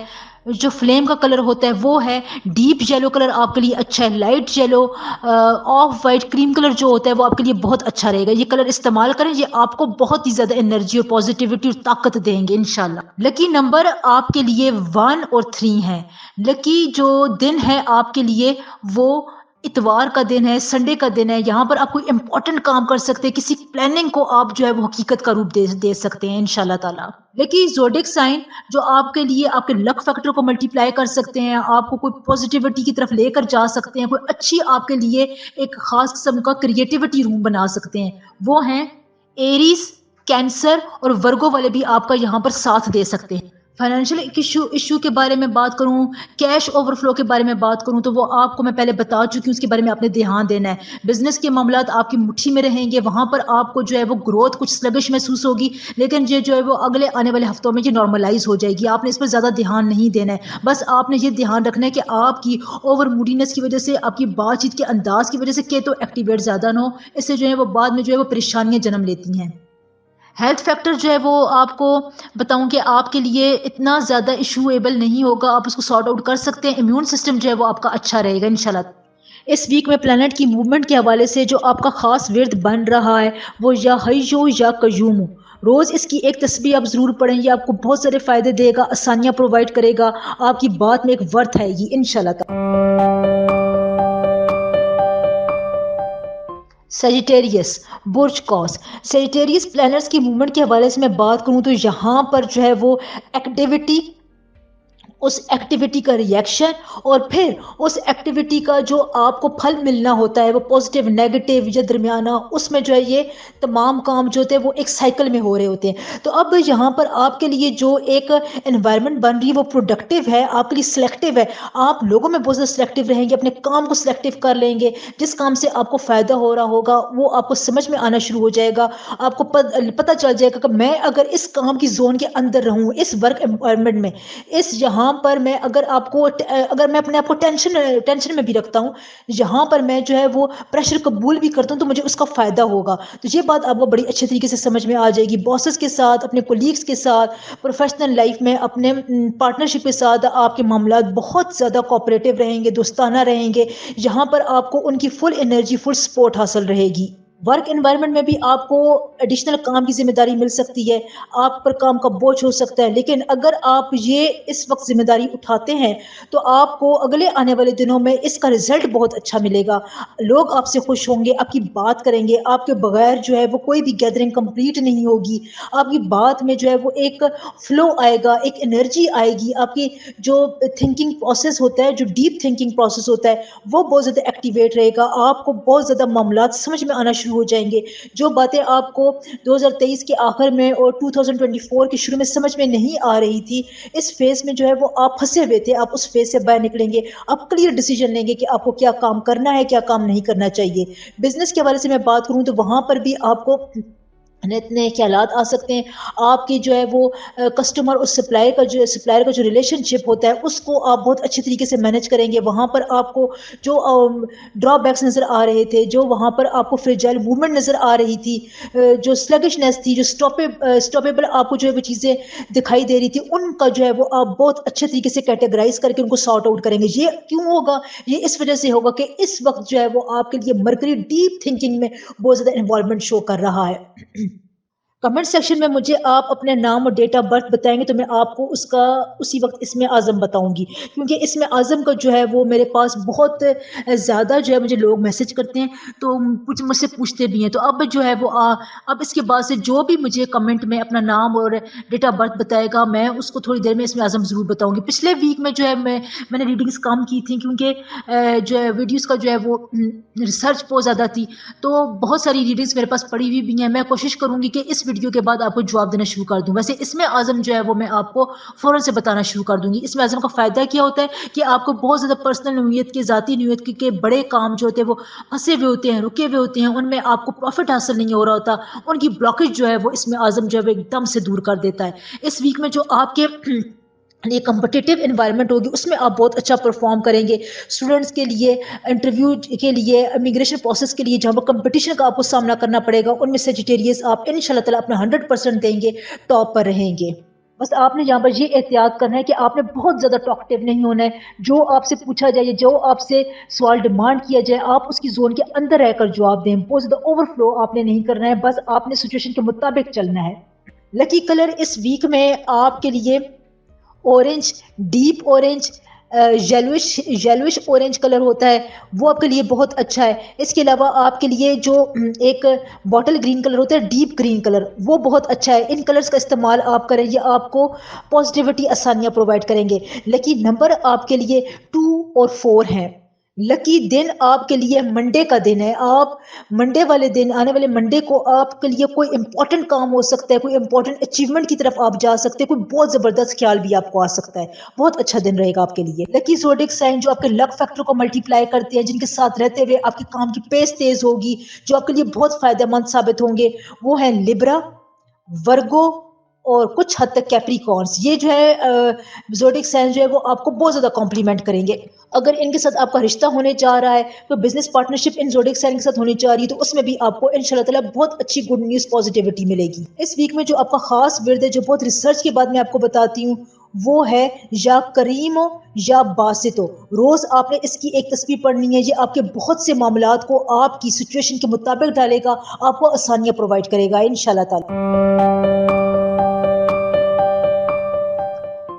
[SPEAKER 1] جو فلیم کا کلر ہوتا ہے وہ ہے ڈیپ یلو کلر، آپ کے لیے اچھا ہے۔ Light yellow, off white, cream colour جو ہوتا ہے وہ آپ کے لیے بہت اچھا رہے گا۔ یہ کلر استعمال کریں، یہ آپ کو بہت ہی زیادہ انرجی اور پازیٹیوٹی اور طاقت دیں گے انشاءاللہ۔ لکی نمبر آپ کے لیے 1 اور 3 ہے۔ لکی جو دن ہے آپ کے لیے وہ اتوار کا دن ہے، سنڈے کا دن ہے۔ یہاں پر آپ کوئی امپورٹنٹ کام کر سکتے ہیں، کسی پلاننگ کو آپ جو ہے وہ حقیقت کا روپ دے سکتے ہیں انشاءاللہ تعالی۔ لیکن زوڈک سائن جو آپ کے لیے آپ کے لک فیکٹر کو ملٹیپلائی کر سکتے ہیں، آپ کو کوئی پوزیٹیوٹی کی طرف لے کر جا سکتے ہیں، کوئی اچھی آپ کے لیے ایک خاص قسم کا کریٹیوٹی روم بنا سکتے ہیں، وہ ہیں ایریز، کینسر اور ورگو والے بھی آپ کا یہاں پر ساتھ دے سکتے ہیں۔ فائنینشیل ایشو کے بارے میں بات کروں، کیش اوور فلو کے بارے میں بات کروں تو وہ آپ کو میں پہلے بتا چکی ہوں، اس کے بارے میں آپ نے دھیان دینا ہے۔ بزنس کے معاملات آپ کی مٹھی میں رہیں گے، وہاں پر آپ کو جو ہے وہ گروتھ کچھ سلگش محسوس ہوگی، لیکن یہ جو ہے وہ اگلے آنے والے ہفتوں میں یہ نارملائز ہو جائے گی۔ آپ نے اس پر زیادہ دھیان نہیں دینا ہے، بس آپ نے یہ دھیان رکھنا ہے کہ آپ کی اوور موڈینس کی وجہ سے، آپ کی بات چیت کے انداز کی وجہ سے کہ تو ایکٹیویٹ زیادہ نہ ہو، اس سے جو ہے وہ بعد میں جو ہے وہ پریشانیاں جنم لیتی ہیں۔ ہیلتھ فیکٹر جو ہے وہ آپ کو بتاؤں کہ آپ کے لیے اتنا زیادہ ایشویبل نہیں ہوگا، آپ اس کو سارٹ آؤٹ کر سکتے ہیں۔ امیون سسٹم جو ہے وہ آپ کا اچھا رہے گا انشاءاللہ۔ اس ویک میں پلانٹ کی موومنٹ کے حوالے سے جو آپ کا خاص ورد بن رہا ہے وہ یا حیو یا قیوم ہو۔ روز اس کی ایک تسبیح آپ ضرور پڑھیں، یہ آپ کو بہت سارے فائدے دے گا، آسانیاں پرووائڈ کرے گا، آپ کی بات میں ایک ورتھ ہے یہ انشاءاللہ۔ سیجیٹیریس برج قوس، سیجیٹیریس پلانٹس کی موومنٹ کے حوالے سے میں بات کروں تو یہاں پر جو ہے وہ ایکٹیویٹی، اس ایکٹیویٹی کا ریئیکشن اور پھر اس ایکٹیویٹی کا جو آپ کو پھل ملنا ہوتا ہے وہ پازیٹیو، نیگیٹو یا درمیانہ، اس میں جو ہے یہ تمام کام جو ہوتے ہیں وہ ایک سائیکل میں ہو رہے ہوتے ہیں۔ تو اب یہاں پر آپ کے لیے جو ایک انوائرمنٹ بن رہی ہے وہ پروڈکٹیو ہے، آپ کے لیے سلیکٹیو ہے۔ آپ لوگوں میں بہت زیادہ سلیکٹیو رہیں گے، اپنے کام کو سلیکٹیو کر لیں گے، جس کام سے آپ کو فائدہ ہو رہا ہوگا وہ آپ کو سمجھ میں آنا شروع ہو جائے گا۔ آپ کو پتہ چل جائے گا کہ میں اگر اس کام کی زون کے اندر رہوں، اس ورک انوائرمنٹ میں، اس یہاں پر میں اگر آپ کو اگر میں اپنے آپ کو ٹینشن میں بھی رکھتا ہوں، یہاں پر میں جو ہے وہ پریشر قبول بھی کرتا ہوں تو مجھے اس کا فائدہ ہوگا۔ تو یہ بات آپ کو بڑی اچھے طریقے سے سمجھ میں آ جائے گی۔ باسز کے ساتھ، اپنے کولیگز کے ساتھ، پروفیشنل لائف میں اپنے پارٹنرشپ کے ساتھ آپ کے معاملات بہت زیادہ کوآپریٹو رہیں گے، دوستانہ رہیں گے۔ یہاں پر آپ کو ان کی فل انرجی، فل سپورٹ حاصل رہے گی۔ ورک انوائرمنٹ میں بھی آپ کو ایڈیشنل کام کی ذمہ داری مل سکتی ہے، آپ پر کام کا بوجھ ہو سکتا ہے، لیکن اگر آپ یہ اس وقت ذمہ داری اٹھاتے ہیں تو آپ کو اگلے آنے والے دنوں میں اس کا رزلٹ بہت اچھا ملے گا۔ لوگ آپ سے خوش ہوں گے، آپ کی بات کریں گے، آپ کے بغیر جو ہے وہ کوئی بھی گیدرنگ کمپلیٹ نہیں ہوگی۔ آپ کی بات میں جو ہے وہ ایک فلو آئے گا، ایک انرجی آئے گی، آپ کی جو تھنکنگ پروسیس ہوتا ہے، جو ڈیپ تھنکنگ پروسیس ہوتا ہے وہ بہت زیادہ ایکٹیویٹ رہے گا۔ آپ کو بہت زیادہ معاملات سمجھ میں آنا شروع ہو جائیں گے۔ جو باتیں آپ کو 2023 کے آخر میں اور 2024 کے شروع میں سمجھ میں نہیں آ رہی تھی، اس فیز میں جو ہے وہ آپ پھنسے ہوئے تھے، آپ اس فیز سے باہر نکلیں گے، آپ کلیئر ڈیسیجن لیں گے کہ آپ کو کیا کام کرنا ہے، کیا کام نہیں کرنا چاہیے۔ بزنس کے حوالے سے میں بات کروں تو وہاں پر بھی آپ کو اتنے خیالات آ سکتے ہیں۔ آپ کی جو ہے وہ کسٹمر اور سپلائر کا جو ریلیشن شپ ہوتا ہے اس کو آپ بہت اچھے طریقے سے مینج کریں گے۔ وہاں پر آپ کو جو ڈرا بیکس نظر آ رہے تھے، جو وہاں پر آپ کو فریجائل موومنٹ نظر آ رہی تھی، جو سلگشنس تھی، جو سٹاپیبل آپ کو جو ہے وہ چیزیں دکھائی دے رہی تھی، ان کا جو ہے وہ آپ بہت اچھے طریقے سے کیٹیگرائز کر کے ان کو سارٹ آؤٹ کریں گے۔ یہ کیوں ہوگا؟ یہ اس وجہ سے ہوگا کہ اس وقت جو ہے وہ آپ کے لیے مرکری ڈیپ تھنکنگ میں بہت زیادہ انوالومنٹ شو کر رہا ہے۔ कमेंट सेक्शन में मुझे आप अपने नाम और डेट ऑफ बर्थ बताएँगे तो मैं आपको उसका उसी वक़्त इसमें आज़म बताऊँगी। क्योंकि इसमें आज़म का जो है वो मेरे पास बहुत ज़्यादा जो है मुझे लोग मैसेज करते हैं, तो कुछ मुझसे पूछते भी हैं। तो अब जो है वो अब इसके बाद से जो भी मुझे कमेंट में अपना नाम और डेट ऑफ बर्थ बताएगा, मैं उसको थोड़ी देर में इसमें आज़म ज़रूर बताऊँगी। पिछले वीक में जो है मैंने रीडिंग्स कम की थी, क्योंकि जो है वीडियोज़ का जो है वो रिसर्च बहुत ज़्यादा थी। तो बहुत सारी रीडिंग्स मेरे पास पड़ी हुई भी हैं। मैं कोशिश करूँगी कि इस वीडियो के बाद आपको जवाब देना शुरू कर दूँ। वैसे इसमें आज़म जो है वो मैं आपको फ़ौरन से बताना शुरू कर दूँगी। इसमें आज़म का फ़ायदा क्या होता है कि आपको बहुत ज़्यादा पर्सनल नोयत के, ज़ाती नोयत के बड़े काम जो होते हैं वो फँसे हुए होते हैं, रुके हुए होते हैं, उनमें आपको प्रॉफ़िट हासिल नहीं हो रहा होता। उनकी ब्लॉकेज जो है वो इसमें आज़म जो है वो एकदम से दूर कर देता है। इस वीक में जो आपके ये कॉम्पिटिटिव एनवायरनमेंट होगी उसमें आप बहुत अच्छा परफॉर्म करेंगे। स्टूडेंट्स के लिए, इंटरव्यू के लिए, इमिग्रेशन प्रोसेस के लिए जहाँ पर कंपटीशन का आपको सामना करना पड़ेगा, उनमें सेजिटेरियस आप इंशाल्लाह ताला अपना 100% देंगे, टॉप पर रहेंगे। बस आपने यहाँ पर ये एहतियात करना है कि आपने बहुत ज़्यादा टॉकटिव नहीं होना है। जो आपसे पूछा जाए, जो आपसे सवाल डिमांड किया जाए, आप उसकी ज़ोन के अंदर रहकर जवाब दें। बहुत ज़्यादा ओवरफ्लो आपने नहीं करना है, बस आपने सिचुएशन के मुताबिक चलना है। लकी कलर इस वीक में आपके लिए orange, deep orange, yellowish yellowish orange colour होता है, वो आपके लिए बहुत अच्छा है। इसके अलावा आपके लिए जो एक बॉटल ग्रीन कलर होता है, डीप ग्रीन कलर, वो बहुत अच्छा है। इन कलर्स का इस्तेमाल आप करें, ये आपको पॉजिटिविटी, आसानियाँ प्रोवाइड करेंगे। लकी नंबर आपके लिए 2 और 4 हैं। लकी दिन आपके लिए मंडे का दिन है। आप मंडे वाले दिन, आने वाले मंडे को आपके लिए कोई इंपॉर्टेंट काम हो सकता है, कोई इंपॉर्टेंट अचीवमेंट की तरफ आप जा सकते हैं, कोई बहुत ज़बरदस्त ख्याल भी आपको आ सकता है। बहुत अच्छा दिन रहेगा आपके लिए। लकी ज़ोडिएक साइन जो आपके लक फैक्टर को मल्टीप्लाई करते हैं, जिनके साथ रहते हुए आपके काम की पेस तेज़ होगी, जो आपके लिए बहुत फ़ायदेमंद साबित होंगे, वो हैं लिब्रा, वर्गो और कुछ हद तक कैप्रिकॉर्न्स। ये जो है ज़ोडिएक साइन जो है वो आपको बहुत ज़्यादा कॉम्प्लीमेंट करेंगे। अगर इनके साथ आपका रिश्ता होने जा रहा है, तो business partnership in zodiac sign के साथ होनी जा रही है, तो उसमें भी आपको इंशाल्लाह ताला बहुत अच्छी गुड न्यूज़, पॉज़िटिविटी मिलेगी। इस वीक में जो आपका ख़ास विर्द है, जो बहुत रिसर्च के बाद मैं आपको बताती हूँ, वो है या करीमो या बासितो। रोज़ आपने इसकी एक तस्बीह पढ़नी है। ये आपके बहुत से मामलात को आपकी सिचुएशन के मुताबिक डालेगा, आपको आसानियाँ प्रोवाइड करेगा इंशाल्लाह ताला।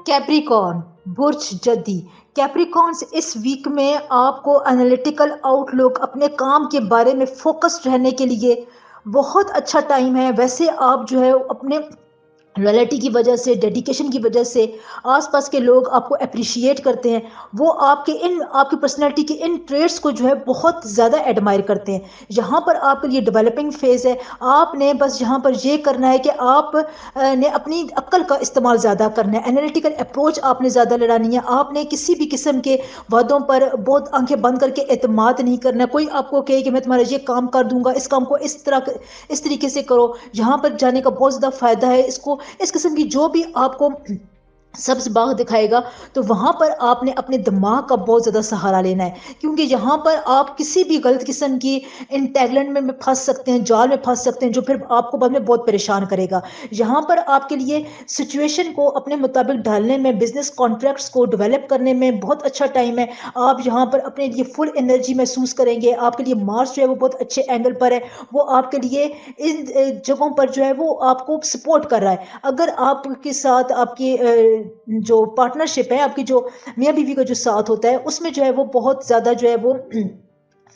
[SPEAKER 1] कैप्रिकॉर्न, बुर्ज जदी। कैप्रिकॉर्न्स इस वीक में आपको एनालिटिकल आउटलुक, अपने काम के बारे में फोकस्ड रहने के लिए बहुत अच्छा टाइम है। वैसे आप जो है अपने लॉयल्टी की वजह से, डेडिकेशन की वजह से आसपास के लोग आपको अप्रिशिएट करते हैं। वो आपकी पर्सनैलिटी के इन ट्रेड्स को जो है बहुत ज़्यादा एडमायर करते हैं। यहाँ पर आपके लिए डेवलपिंग फेज़ है। आपने बस यहाँ पर ये करना है कि आप ने अपनी अक्ल का इस्तेमाल ज़्यादा करना है। एनालिटिकल अप्रोच आपने ज़्यादा लड़ानी है। आपने किसी भी किस्म के वादों पर बहुत आंखें बंद करके एतमाद नहीं करना है। कोई आपको कहे कि मैं तुम्हारा ये काम कर दूंगा, इस काम को इस तरीके से करो, यहाँ पर जाने का बहुत ज़्यादा फ़ायदा है। इस किस्म की जो भी आपको सब्ज़ बाग दिखाएगा, तो वहाँ पर आपने अपने दिमाग का बहुत ज़्यादा सहारा लेना है। क्योंकि यहाँ पर आप किसी भी गलत किस्म की एंटेंगलमेंट में फँस सकते हैं, जाल में फँस सकते हैं, जो फिर आपको बाद में बहुत परेशान करेगा। यहाँ पर आपके लिए सिचुएशन को अपने मुताबिक ढालने में, बिज़नेस कॉन्ट्रैक्ट्स को डेवलप करने में बहुत अच्छा टाइम है। आप यहाँ पर अपने लिए फुल एनर्जी महसूस करेंगे। आपके लिए मार्स जो है वो बहुत अच्छे एंगल पर है। वो आपके लिए इन जगहों पर जो है वो आपको सपोर्ट कर रहा है। अगर आपके साथ आपकी जो पार्टनरशिप है, आपकी जो मियाँ बीवी का जो साथ होता है, उसमें जो है वो बहुत ज़्यादा जो है वो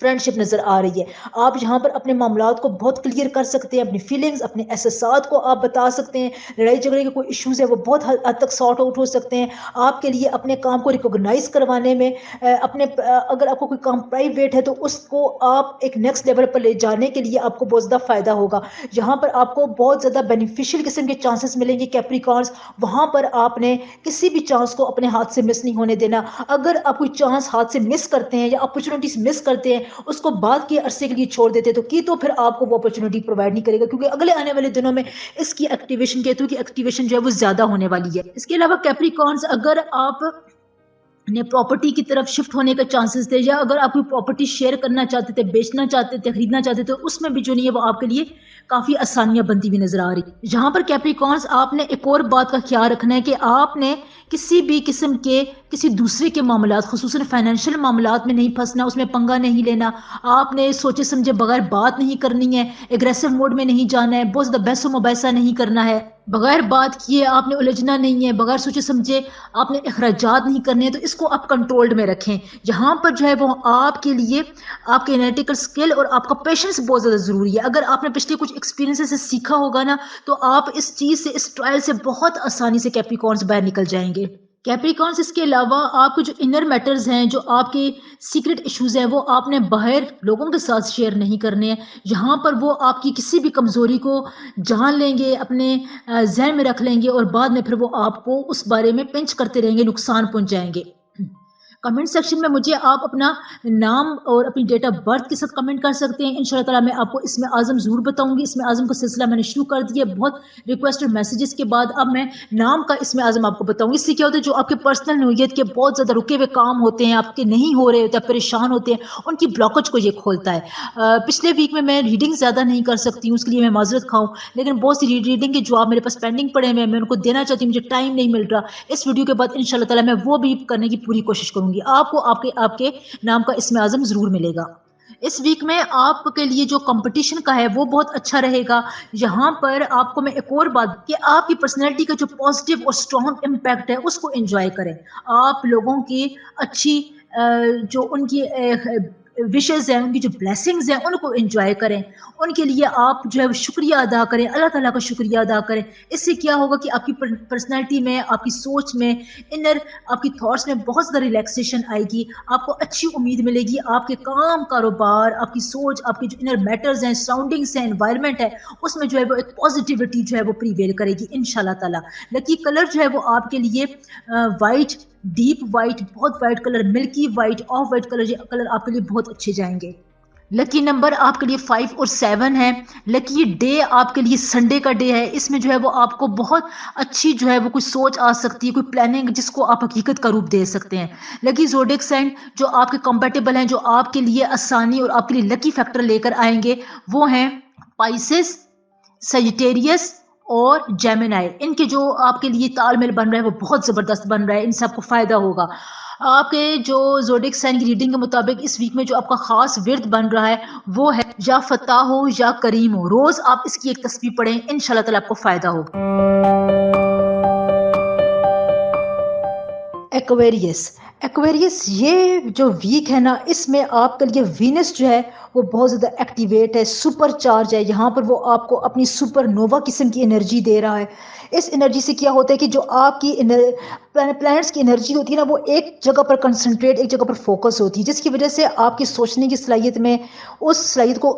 [SPEAKER 1] फ्रेंडशिप नज़र आ रही है। आप यहाँ पर अपने मामलात को बहुत क्लियर कर सकते हैं, अपनी फीलिंग्स, अपने एहसासात को आप बता सकते हैं। लड़ाई झगड़े के कोई इश्यूज़ है वो बहुत हद तक सॉर्ट आउट हो सकते हैं। आपके लिए अपने काम को रिकॉग्नाइज़ करवाने में अगर आपको कोई काम प्राइवेट है, तो उसको आप एक नेक्स्ट लेवल पर ले जाने के लिए आपको बहुत ज़्यादा फ़ायदा होगा। जहाँ पर आपको बहुत ज़्यादा बेनिफिशियल किस्म के चांसेस मिलेंगे कैप्रिकॉर्न्स, वहाँ पर आपने किसी भी चांस को अपने हाथ से मिस नहीं होने देना। अगर आप कोई चांस हाथ से मिस करते हैं या अपॉर्चुनिटीज़ मिस करते हैं, उसको बाद के अरसे के लिए छोड़ देते, तो फिर आपको वो अपॉर्चुनिटी प्रोवाइड नहीं करेगा, क्योंकि अगले आने वाले दिनों में इसकी एक्टिवेशन, केतु की एक्टिवेशन जो है वो ज़्यादा होने वाली है। इसके अलावा कैप्रिकॉर्न्स, अगर आप نے प्रॉपर्टी की तरफ शिफ्ट होने के चांसेस थे, या अगर आप कोई प्रॉपर्टी शेयर करना चाहते थे, बेचना चाहते थे, खरीदना चाहते थे, उसमें भी जो नहीं है वो आपके लिए काफ़ी आसानियाँ बनती हुई नज़र आ रही। जहाँ पर कैप्रिकॉर्न्स, आपने एक और बात का ख्याल रखना है कि आपने किसी भी किस्म के किसी दूसरे के मामलात, ख़ुसूसन फ़ाइनेंशियल मामलात में नहीं फँसना, उसमें पंगा नहीं लेना। आपने सोचे समझे बगैर बात नहीं करनी है, एग्रेसिव मोड में नहीं जाना है, बहुत ज़्यादा बहस-ओ-मुबाहिसा नहीं करना है, बगैर बात किए आपने उलझना नहीं है, बगैर सोचे समझे आपने अखराजात नहीं करने हैं, तो इसको आप कंट्रोल्ड में रखें। जहाँ पर जो है वो आपके लिए आपके एनालिटिकल स्किल और आपका पेशेंस बहुत ज़्यादा ज़रूरी है। अगर आपने पिछले कुछ एक्सपीरियंसेस से सीखा होगा ना, तो आप इस चीज़ से, इस ट्रायल से बहुत आसानी से कैप्रिकॉर्न्स बाहर निकल जाएँगे। कैप्रिकॉर्न्स, इसके अलावा आपके जो इनर मैटर्स हैं, जो आपके सीक्रेट इश्यूज़ हैं, वो आपने बाहर लोगों के साथ शेयर नहीं करने हैं। यहाँ पर वो आपकी किसी भी कमज़ोरी को जान लेंगे, अपने ज़हन में रख लेंगे, और बाद में फिर वो आपको उस बारे में पिंच करते रहेंगे, नुकसान पहुँचाएँगे। कमेंट सेक्शन में मुझे आप अपना नाम और अपनी डेट ऑफ बर्थ के साथ कमेंट कर सकते हैं। इंशाल्लाह ताला मैं आपको इसमें आज़म ज़रूर बताऊँगी। इसमें आज़म का सिलसिला मैंने शुरू कर दिया है। बहुत रिक्वेस्ट और मैसेजेस के बाद अब मैं नाम का इसमें आज़म आपको बताऊँगी। इससे क्या होता है, जो आपके पर्सनल नोयत के बहुत ज़्यादा रुके हुए काम होते हैं, आपके नहीं हो रहे होते, आप परेशान होते हैं, उनकी ब्लॉकेज को ये खोलता है। पिछले वीक में मैं रीडिंग ज़्यादा नहीं कर सकती हूँ, उसके लिए मैं माज़रत खाऊँ, लेकिन बहुत सी रीडिंग के जवाब मेरे पास पेंडिंग पड़े हुए हैं, मैं उनको देना चाहती हूँ, मुझे टाइम नहीं मिल रहा। इस वीडियो के बाद इंशाल्लाह ताला मैं वो भी करने की पूरी कोशिश करूँगी। आपको आपके आपके नाम का इसमें आज़म ज़रूर मिलेगा। इस वीक में आपके लिए जो कंपटीशन का है वो बहुत अच्छा रहेगा। यहाँ पर आपको मैं एक और बात कि आपकी पर्सनैलिटी का जो पॉजिटिव और स्ट्रॉन्ग इम्पैक्ट है उसको एन्जॉय करें। आप लोगों की अच्छी जो उनकी विशेज़ हैं, उनकी जो ब्लेसिंग्स हैं, उनको एन्जॉय करें। उनके लिए आप जो है वो शुक्रिया अदा करें, अल्लाह ताला का शुक्रिया अदा करें। इससे क्या होगा कि आपकी पर्सनैलिटी में, आपकी सोच में, इनर आपकी थॉट्स में बहुत ज़्यादा रिलैक्सेशन आएगी। आपको अच्छी उम्मीद मिलेगी। आपके काम, कारोबार, आपकी सोच, आपके जो इनर मैटर्स हैं, सराउंडिंग्स हैं, एनवायरनमेंट है, उसमें जो है वो एक पॉजिटिविटी जो है वो प्रिवेल करेगी इंशाल्लाह ताला। लकी कलर जो है वो आपके लिए वाइट, डीप वाइट, बहुत white colour, milky white, of white colour, ये कलर आपके लिए बहुत अच्छे जाएंगे। लकी नंबर आपके लिए 5 और 7 है। लकी डे आपके लिए संडे का डे है। इसमें जो है वो आपको बहुत अच्छी जो है वो कोई सोच आ सकती है, कोई प्लानिंग जिसको आप हकीकत का रूप दे सकते हैं। लकी ज़ोडिएक साइन जो आपके कंपैटिबल हैं, जो आपके लिए आसानी और आपके लिए लकी फैक्टर लेकर आएंगे, वो हैं पाइसेस, सजिटेरियस और जेमिनी। इनके जो आपके लिए तालमेल बन रहा है वो बहुत ज़बरदस्त बन रहा है, इनसे आपको फ़ायदा होगा। आपके जो ज़ोडिएक साइन की रीडिंग के मुताबिक इस वीक में जो आपका ख़ास विर्द बन रहा है वो है या फ़ताह हो या करीम हो। रोज़ आप इसकी एक तस्बीह पढ़ें, इंशाल्लाह ताला आपको फ़ायदा होगा। एक्वेरियस, एक्वेरियस ये जो वीक है ना, इसमें आपके लिए वीनस जो है वो बहुत ज़्यादा एक्टिवेट है, सुपर चार्ज है। यहाँ पर वो आपको अपनी सुपर नोवा किस्म की एनर्जी दे रहा है। इस एनर्जी से क्या होता है कि जो आपकी प्लैनेट्स की एनर्जी होती है ना, वो एक जगह पर कंसंट्रेट, एक जगह पर फोकस होती है, जिसकी वजह से आपकी सोचने की सलाहियत में, उस सलाहियत को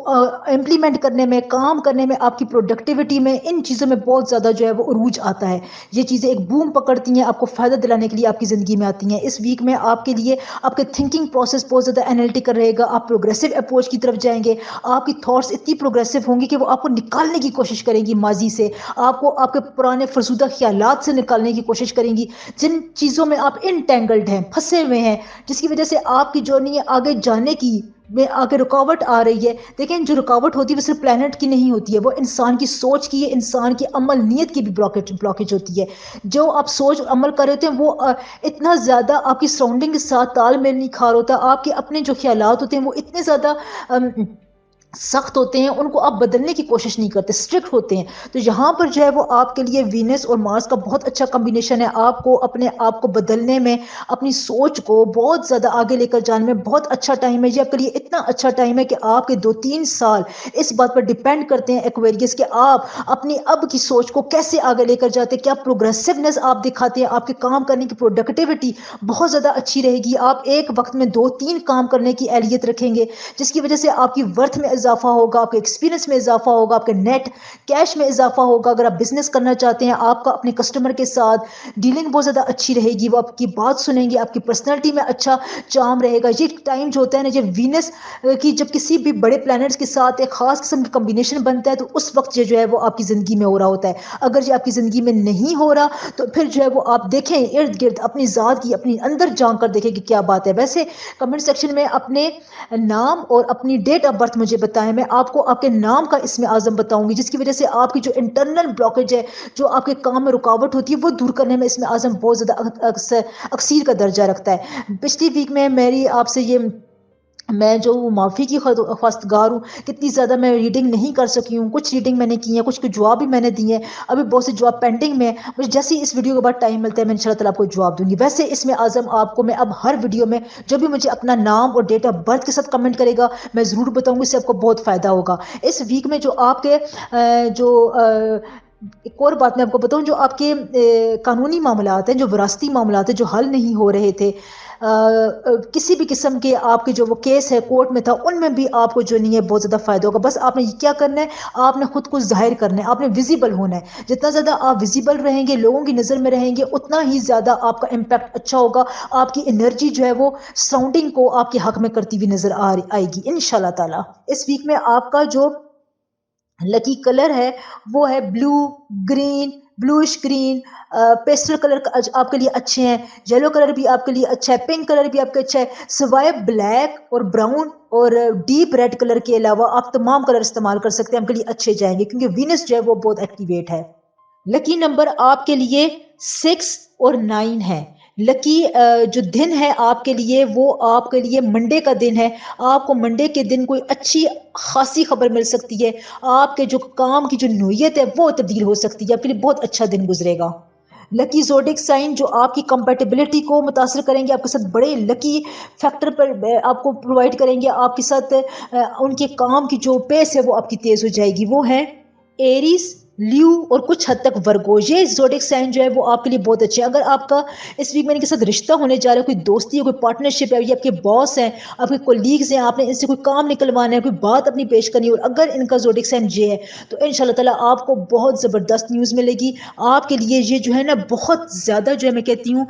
[SPEAKER 1] इम्प्लीमेंट करने में, काम करने में, आपकी प्रोडक्टिविटी में, इन चीज़ों में बहुत ज़्यादा जो है वो उरूज आता है। ये चीज़ें एक बूम पकड़ती हैं, आपको फ़ायदा दिलाने के लिए आपकी ज़िंदगी में आती हैं। इस वीक में आपके लिए आपके थिंकिंग प्रोसेस बहुत ज़्यादा एनालिटिकल रहेगा। आप प्रोग्रेसिव अप्रोच की तरफ जाएंगे। आपकी थॉट्स इतनी प्रोग्रेसिव होंगी कि वो आपको निकालने की कोशिश करेंगी माजी से, आपको आपके पुराने फरसूदा ख्यालात से निकालने की कोशिश करेंगी, जिन चीज़ों में आप इंटेंगल्ड हैं, फंसे हुए हैं, जिसकी वजह से आपकी जर्नी आगे जाने की में आगे रुकावट आ रही है। देखें, जो रुकावट होती है वो सिर्फ प्लेनेट की नहीं होती है, वो इंसान की सोच की है, इंसान की अमल नीयत की भी ब्लॉकेज होती है। जो आप सोच और अमल कर रहे होते हैं वो इतना ज़्यादा आपकी सराउंडिंग के साथ तालमेल नहीं खा रहा होता। आपके अपने जो ख्यालात होते हैं वो इतने ज़्यादा सख्त होते हैं, उनको आप बदलने की कोशिश नहीं करते, स्ट्रिक्ट होते हैं। तो यहाँ पर जो है वो आपके लिए वीनस और मार्स का बहुत अच्छा कॉम्बिनेशन है। आपको अपने आप को बदलने में, अपनी सोच को बहुत ज़्यादा आगे लेकर जाने में बहुत अच्छा टाइम है। ये आपके लिए इतना अच्छा टाइम है कि आपके 2-3 साल इस बात पर डिपेंड करते हैं एक्वेरियस के आप अपनी अब की सोच को कैसे आगे लेकर जाते हैं, क्या प्रोग्रेसिवनेस आप दिखाते हैं, आपके काम करने की प्रोडक्टिविटी बहुत ज़्यादा अच्छी रहेगी। आप एक वक्त में 2-3 काम करने की एहलियत रखेंगे, जिसकी वजह से आपकी वर्थ में इजाफा होगा, आपके एक्सपीरियंस में इजाफा होगा, आपके नेट कैश में इजाफा होगा। अगर आप बिजनेस करना चाहते हैं, आपका अपने कस्टमर के साथ डीलिंग बहुत ज़्यादा अच्छी रहेगी, वो आपकी बात सुनेंगे, आपकी पर्सनैलिटी में अच्छा चार्म रहेगा। ये टाइम जो होता है ना, जब वीनस की जब किसी भी बड़े प्लैनेट्स के साथ एक खास किस्म का कम्बिनेशन बनता है, तो उस वक्त ये जो है वो आपकी ज़िंदगी में हो रहा होता है। अगर ये आपकी ज़िंदगी में नहीं हो रहा, तो फिर जो है वो आप देखें इर्द गिर्द अपनी ज़ात की, अपनी अंदर जान कर देखें कि क्या बात है। वैसे कमेंट सेक्शन में अपने नाम और अपनी डेट ऑफ बर्थ मुझे बताएं, मैं आपको आपके नाम का इसमें आज़म बताऊंगी, जिसकी वजह से आपकी जो इंटरनल ब्लॉकेज है, जो आपके काम में रुकावट होती है, वो दूर करने में इसमें आज़म बहुत ज़्यादा अक्सीर का दर्जा रखता है। पिछली वीक में मेरी आपसे ये मैं जो माफ़ी की ख्वास्तगार हूँ, कितनी ज़्यादा मैं रीडिंग नहीं कर सकी हूँ। कुछ रीडिंग मैंने की है, कुछ के जवाब भी मैंने दिए हैं, अभी बहुत से जवाब पेंडिंग में है। मुझे जैसे ही इस वीडियो के बाद टाइम मिलता है, मैं इंशाल्लाह ताला आपको जवाब दूंगी। वैसे इसमें आज़म आपको मैं अब हर वीडियो में जो भी मुझे अपना नाम और डेट ऑफ बर्थ के साथ कमेंट करेगा, मैं ज़रूर बताऊँगी, इससे आपको बहुत फ़ायदा होगा। इस वीक में जो आपके एक और बात मैं आपको बताऊं, जो आपके कानूनी मामलात हैं, जो विरासती मामलात हैं, जो हल नहीं हो रहे थे, किसी भी किस्म के आपके जो वो केस है कोर्ट में था, उनमें भी आपको जो नहीं है बहुत ज़्यादा फ़ायदा होगा। बस आपने क्या करना है, आपने खुद को जाहिर करना है, आपने विजिबल होना है। जितना ज़्यादा आप विजिबल रहेंगे, लोगों की नज़र में रहेंगे, उतना ही ज़्यादा आपका इम्पैक्ट अच्छा होगा। आपकी एनर्जी जो है वो सराउंडिंग को आपके हक में करती हुई नज़र आएगी इंशाल्लाह ताला। इस वीक में आपका जो लकी कलर है वो है blue, green, bluish green, pastel colour आपके लिए अच्छे हैं। येलो कलर भी आपके लिए अच्छा है, पिंक कलर भी आपके अच्छा है। सिवाय ब्लैक और ब्राउन और डीप रेड कलर के अलावा आप तमाम कलर इस्तेमाल कर सकते हैं, आपके लिए अच्छे जाएंगे, क्योंकि वीनस जो है वो बहुत एक्टिवेट है। लकी नंबर आपके लिए 6 और 9 है। लकी जो दिन है आपके लिए, वो आपके लिए मंडे का दिन है। आपको मंडे के दिन कोई अच्छी खासी खबर मिल सकती है। आपके जो काम की जो नोयत है वो तब्दील हो सकती है, आपके लिए बहुत अच्छा दिन गुजरेगा। लकी जोडिक साइन जो आपकी कंपेटिबिलिटी को मुतासर करेंगे, आपके साथ बड़े लकी फैक्टर पर आपको प्रोवाइड करेंगे, आपके साथ उनके काम की जो पेस है वो आपकी तेज हो जाएगी। वो है एरीज, ल्यू और कुछ हद तक वर्गो। ये जोडिक साइन जो है वो आपके लिए बहुत अच्छे हैं। अगर आपका इस वीक में इनके साथ रिश्ता होने जा रहा है, कोई दोस्ती है, कोई पार्टनरशिप है, ये आपके बॉस हैं, आपके कोलीग्स हैं, आपने इनसे कोई काम निकलवाना है, कोई बात अपनी पेश करनी है, और अगर इनका जोडिक साइन ये है, तो इंशाल्लाह ताला आपको बहुत ज़बरदस्त न्यूज़ मिलेगी। आपके लिए ये जो है ना बहुत ज़्यादा जो है मैं कहती हूँ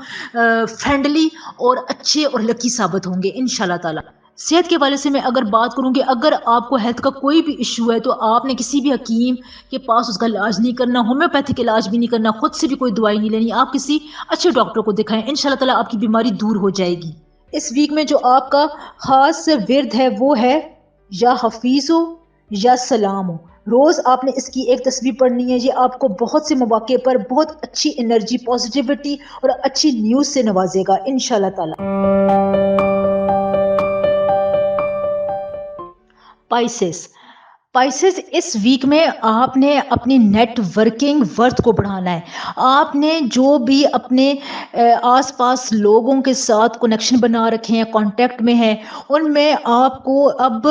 [SPEAKER 1] फ्रेंडली और अच्छे और लकी साबित होंगे इंशाल्लाह ताला। सेहत के वाले से मैं अगर बात करूँ कि अगर आपको हेल्थ का कोई भी इशू है, तो आपने किसी भी हकीम के पास उसका इलाज नहीं करना, होम्योपैथिक इलाज भी नहीं करना, खुद से भी कोई दवाई नहीं लेनी, आप किसी अच्छे डॉक्टर को दिखाएं, इंशाल्लाह ताला आपकी बीमारी दूर हो जाएगी। इस वीक में जो आपका खास विर्द है वो है या हफीज हो या सलाम हो। रोज आपने इसकी एक तस्वीर पढ़नी है। ये आपको बहुत से मौके पर बहुत अच्छी एनर्जी, पॉजिटिविटी और अच्छी न्यूज से नवाजेगा इंशाल्लाह ताला। पाइसेस, पाइसेस इस वीक में आपने अपनी नेटवर्किंग वर्थ को बढ़ाना है। आपने जो भी अपने आसपास लोगों के साथ कनेक्शन बना रखे हैं, कांटेक्ट में हैं, उनमें आपको अब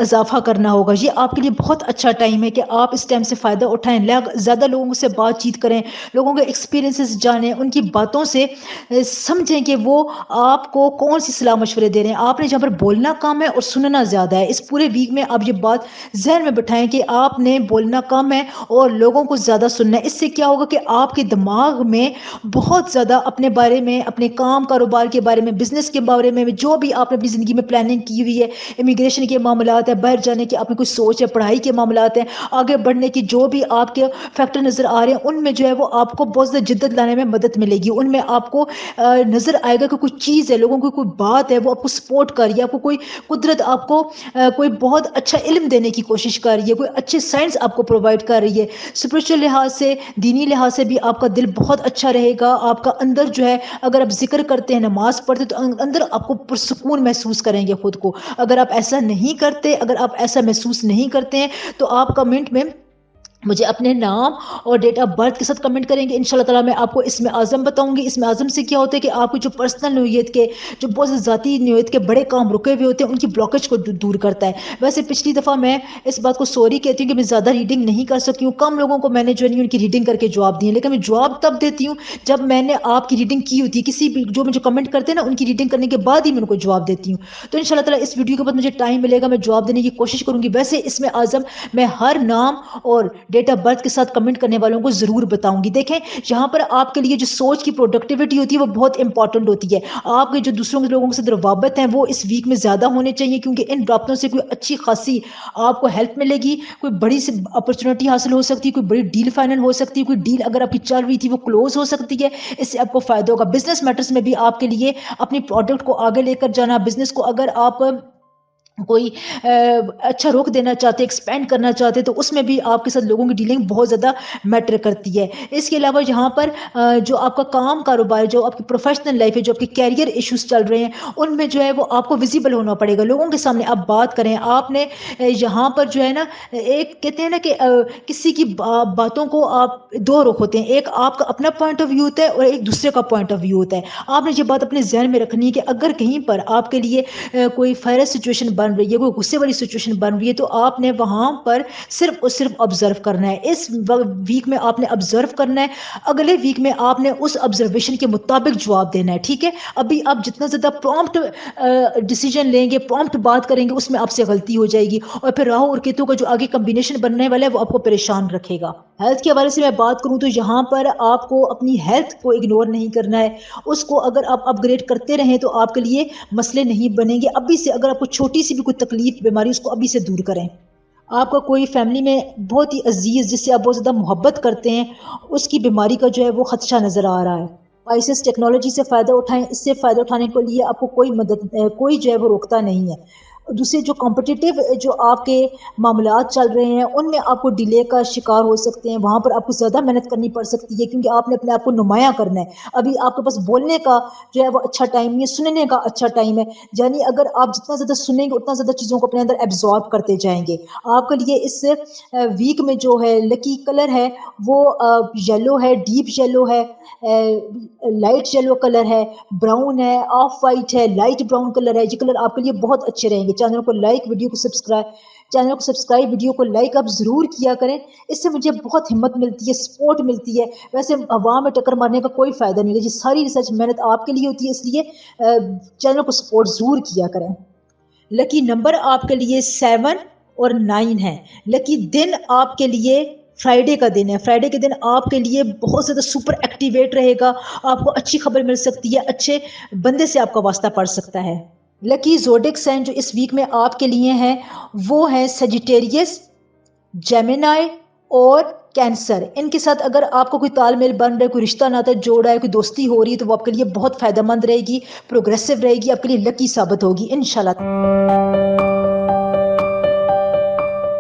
[SPEAKER 1] इजाफा करना होगा। ये आपके लिए बहुत अच्छा टाइम है कि आप इस टाइम से फ़ायदा उठाएं, ज़्यादा लोगों से बातचीत करें, लोगों के एक्सपीरियंसेस जानें, उनकी बातों से समझें कि वो आपको कौन सी सलाह मशवरे दे रहे हैं। आपने जहाँ पर बोलना कम है और सुनना ज़्यादा है। इस पूरे वीक में आप ये बात ज़हन में बिठाएं कि आपने बोलना कम है और लोगों को ज़्यादा सुनना है। इससे क्या होगा कि आपके दिमाग में बहुत ज़्यादा अपने बारे में, अपने काम कारोबार के बारे में, बिजनेस के बारे में, जो भी आपने अपनी ज़िंदगी में प्लानिंग की हुई है, इमिग्रेशन के मामलात है, बाहर जाने की आपकी कोई सोच है, पढ़ाई के मामलात हैं, आगे बढ़ने की जो भी आपके फैक्टर नज़र आ रहे हैं, उनमें जो है वो आपको बहुत ज़्यादा जिद्दत लाने में मदद मिलेगी। उनमें आपको नज़र आएगा कि कोई चीज़ है, लोगों की कोई बात है, वो आपको सपोर्ट कर रही है, आपको कोई कुदरत आपको कोई बहुत अच्छा इल्म देने की कोशिश कर रही है, कोई अच्छे साइंस आपको प्रोवाइड कर रही है। स्पिरिचुअल लिहाज से, दीनी लिहाज से भी आपका दिल बहुत अच्छा रहेगा। आपका अंदर जो है, अगर आप जिक्र करते हैं, नमाज पढ़ते, तो अंदर आपको पुरसुकून महसूस करेंगे खुद को। अगर आप ऐसा नहीं करते, अगर आप ऐसा महसूस नहीं करते हैं, तो आप कमेंट में مجھے اپنے نام اور ڈیٹ آف برتھ کے ساتھ کمنٹ کریں گے، انشاءاللہ تعالیٰ میں آپ کو اسم اعظم بتاؤں گی۔ اسم اعظم سے کیا ہوتا ہے کہ آپ کو جو پرسنل نوعیت کے، جو بہت سے ذاتی نوعیت کے بڑے کام رکے ہوئے ہوتے ہیں، ان کی بلاکج کو دور کرتا ہے۔ ویسے پچھلی دفعہ میں اس بات کو سوری کہتی ہوں کہ میں زیادہ ریڈنگ نہیں کر سکی ہوں، کم لوگوں کو میں نے جو ہے ان کی ریڈنگ کر کے جواب دیے، لیکن میں جواب تب دیتی ہوں جب میں نے آپ کی ریڈنگ کی ہوتی ہے، کسی بھی جو مجھے کمنٹ کرتے ہیں نا ان کی ریڈنگ کرنے کے بعد ہی میں ان کو جواب دیتی ہوں۔ تو انشاءاللہ تعالیٰ اس ویڈیو کے بعد مجھے ٹائم ملے گا، میں جواب دینے کی کوشش کروں گی۔ ویسے اسم اعظم میں ہر نام اور ڈیٹ آف برتھ کے ساتھ کمنٹ کرنے والوں کو ضرور بتاؤں گی۔ دیکھیں یہاں پر آپ کے لیے جو سوچ کی پروڈکٹیوٹی ہوتی ہے وہ بہت امپورٹنٹ ہوتی ہے۔ آپ کے جو دوسروں کے لوگوں سے روابط ہیں وہ اس ویک میں زیادہ ہونے چاہیے، کیونکہ ان رابطوں سے کوئی اچھی خاصی آپ کو ہیلپ ملے گی، کوئی بڑی سی اپرچونٹی حاصل ہو سکتی ہے، کوئی بڑی ڈیل فائنل ہو سکتی ہے، کوئی ڈیل اگر آپ کی چل رہی تھی وہ کلوز ہو سکتی ہے، اس سے آپ کو فائدہ ہوگا۔ بزنس میٹرز میں بھی آپ کے لیے اپنی پروڈکٹ کو آگے لے کر جانا، بزنس کو اگر آپ کوئی اچھا رخ دینا چاہتے، ایکسپینڈ کرنا چاہتے، تو اس میں بھی آپ کے ساتھ لوگوں کی ڈیلنگ بہت زیادہ میٹر کرتی ہے۔ اس کے علاوہ یہاں پر جو آپ کا کام کاروبار، جو آپ کی پروفیشنل لائف ہے، جو آپ کے کیریئر ایشوز چل رہے ہیں، ان میں جو ہے وہ آپ کو ویزیبل ہونا پڑے گا، لوگوں کے سامنے آپ بات کریں۔ آپ نے یہاں پر جو ہے نا، ایک کہتے ہیں نا کہ کسی کی باتوں کو آپ دو رخ ہوتے ہیں، ایک آپ کا اپنا پوائنٹ آف ویو ہوتا ہے اور ایک دوسرے کا پوائنٹ آف ویو ہوتا ہے۔ آپ نے یہ بات اپنے ذہن میں رکھنی ہے کہ اگر کہیں پر آپ کے لیے کوئی فائرس سچویشن بن رہی ہے، کوئی غصے والی سچویشن بن رہی ہے، تو آپ نے وہاں پر صرف اور صرف آبزرو کرنا ہے۔ اس ویک میں آپ نے آبزرو کرنا ہے، اگلے ویک میں آپ نے اس آبزرویشن کے مطابق جواب دینا ہے، ٹھیک ہے؟ ابھی آپ جتنا زیادہ پرومپٹ ڈیسیجن لیں گے، پرومپٹ بات کریں گے، اس میں آپ سے غلطی ہو جائے گی، اور پھر راہو اور کیتو کا جو آگے کمبینیشن بننے والا ہے وہ آپ کو پریشان رکھے گا۔ ہیلتھ کے حوالے سے میں بات کروں تو یہاں پر آپ کو اپنی ہیلتھ کو اگنور نہیں کرنا ہے، اس کو اگر آپ اپ گریڈ کرتے رہیں تو آپ کے لیے مسئلے نہیں بنیں گے۔ ابھی سے اگر آپ کو چھوٹی سی بھی کوئی تکلیف بیماری، اس کو ابھی سے دور کریں۔ آپ کا کوئی فیملی میں بہت ہی عزیز جس سے آپ بہت زیادہ محبت کرتے ہیں، اس کی بیماری کا جو ہے وہ خدشہ نظر آ رہا ہے۔ اسپائسز ٹیکنالوجی سے فائدہ اٹھائیں، اس سے فائدہ اٹھانے کے لیے آپ کو کوئی مدد کوئی جو ہے وہ روکتا نہیں ہے۔ دوسرے جو کمپٹیٹیو جو آپ کے معاملات چل رہے ہیں ان میں آپ کو ڈیلے کا شکار ہو سکتے ہیں، وہاں پر آپ کو زیادہ محنت کرنی پڑ سکتی ہے، کیونکہ آپ نے اپنے آپ کو نمایاں کرنا ہے۔ ابھی آپ کے پاس بولنے کا جو ہے وہ اچھا ٹائم نہیں ہے، سننے کا اچھا ٹائم ہے، یعنی اگر آپ جتنا زیادہ سنیں گے اتنا زیادہ چیزوں کو اپنے اندر ایبزارب کرتے جائیں گے۔ آپ کے لیے اس ویک میں جو ہے لکی کلر ہے وہ یلو ہے، ڈیپ یلو ہے، لائٹ یلو کلر ہے، براؤن ہے، آف وائٹ ہے، لائٹ براؤن کلر ہے۔ یہ کلر آپ کے لیے بہت اچھے رہیں گے۔ چینل کو لائک، ویڈیو کو لائک آپ ضرور کیا کریں، اس سے مجھے بہت ہمت ملتی ہے، سپورٹ ملتی ہے۔ ویسے ہوا میں ٹکر مارنے کا کوئی فائدہ نہیں ہے، یہ ساری ریسرچ محنت آپ کے لیے ہوتی ہے، اس لیے چینل کو سپورٹ ضرور کیا کریں۔ لکی نمبر آپ کے لیے 7 اور 9 ہے۔ لکی دن آپ کے لیے فرائیڈے کا دن ہے۔ فرائیڈے کے دن آپ کے لیے بہت زیادہ سپر ایکٹیویٹ رہے گا، آپ کو اچھی خبر مل سکتی ہے، اچھے بندے سے آپ کا واسطہ پڑ سکتا ہے۔ لکی زوڈک سائن جو اس ویک میں آپ کے لیے ہیں وہ ہے سیجیٹیریس، جیمنائی اور کینسر۔ ان کے ساتھ اگر آپ کو کوئی تال میل بن رہا ہے، کوئی رشتہ ناتا جوڑ رہا ہے، کوئی دوستی ہو رہی ہے، تو وہ آپ کے لیے بہت فائدہ مند رہے گی، پروگریسو رہے گی، آپ کے لیے لکی ثابت ہوگی انشاءاللہ۔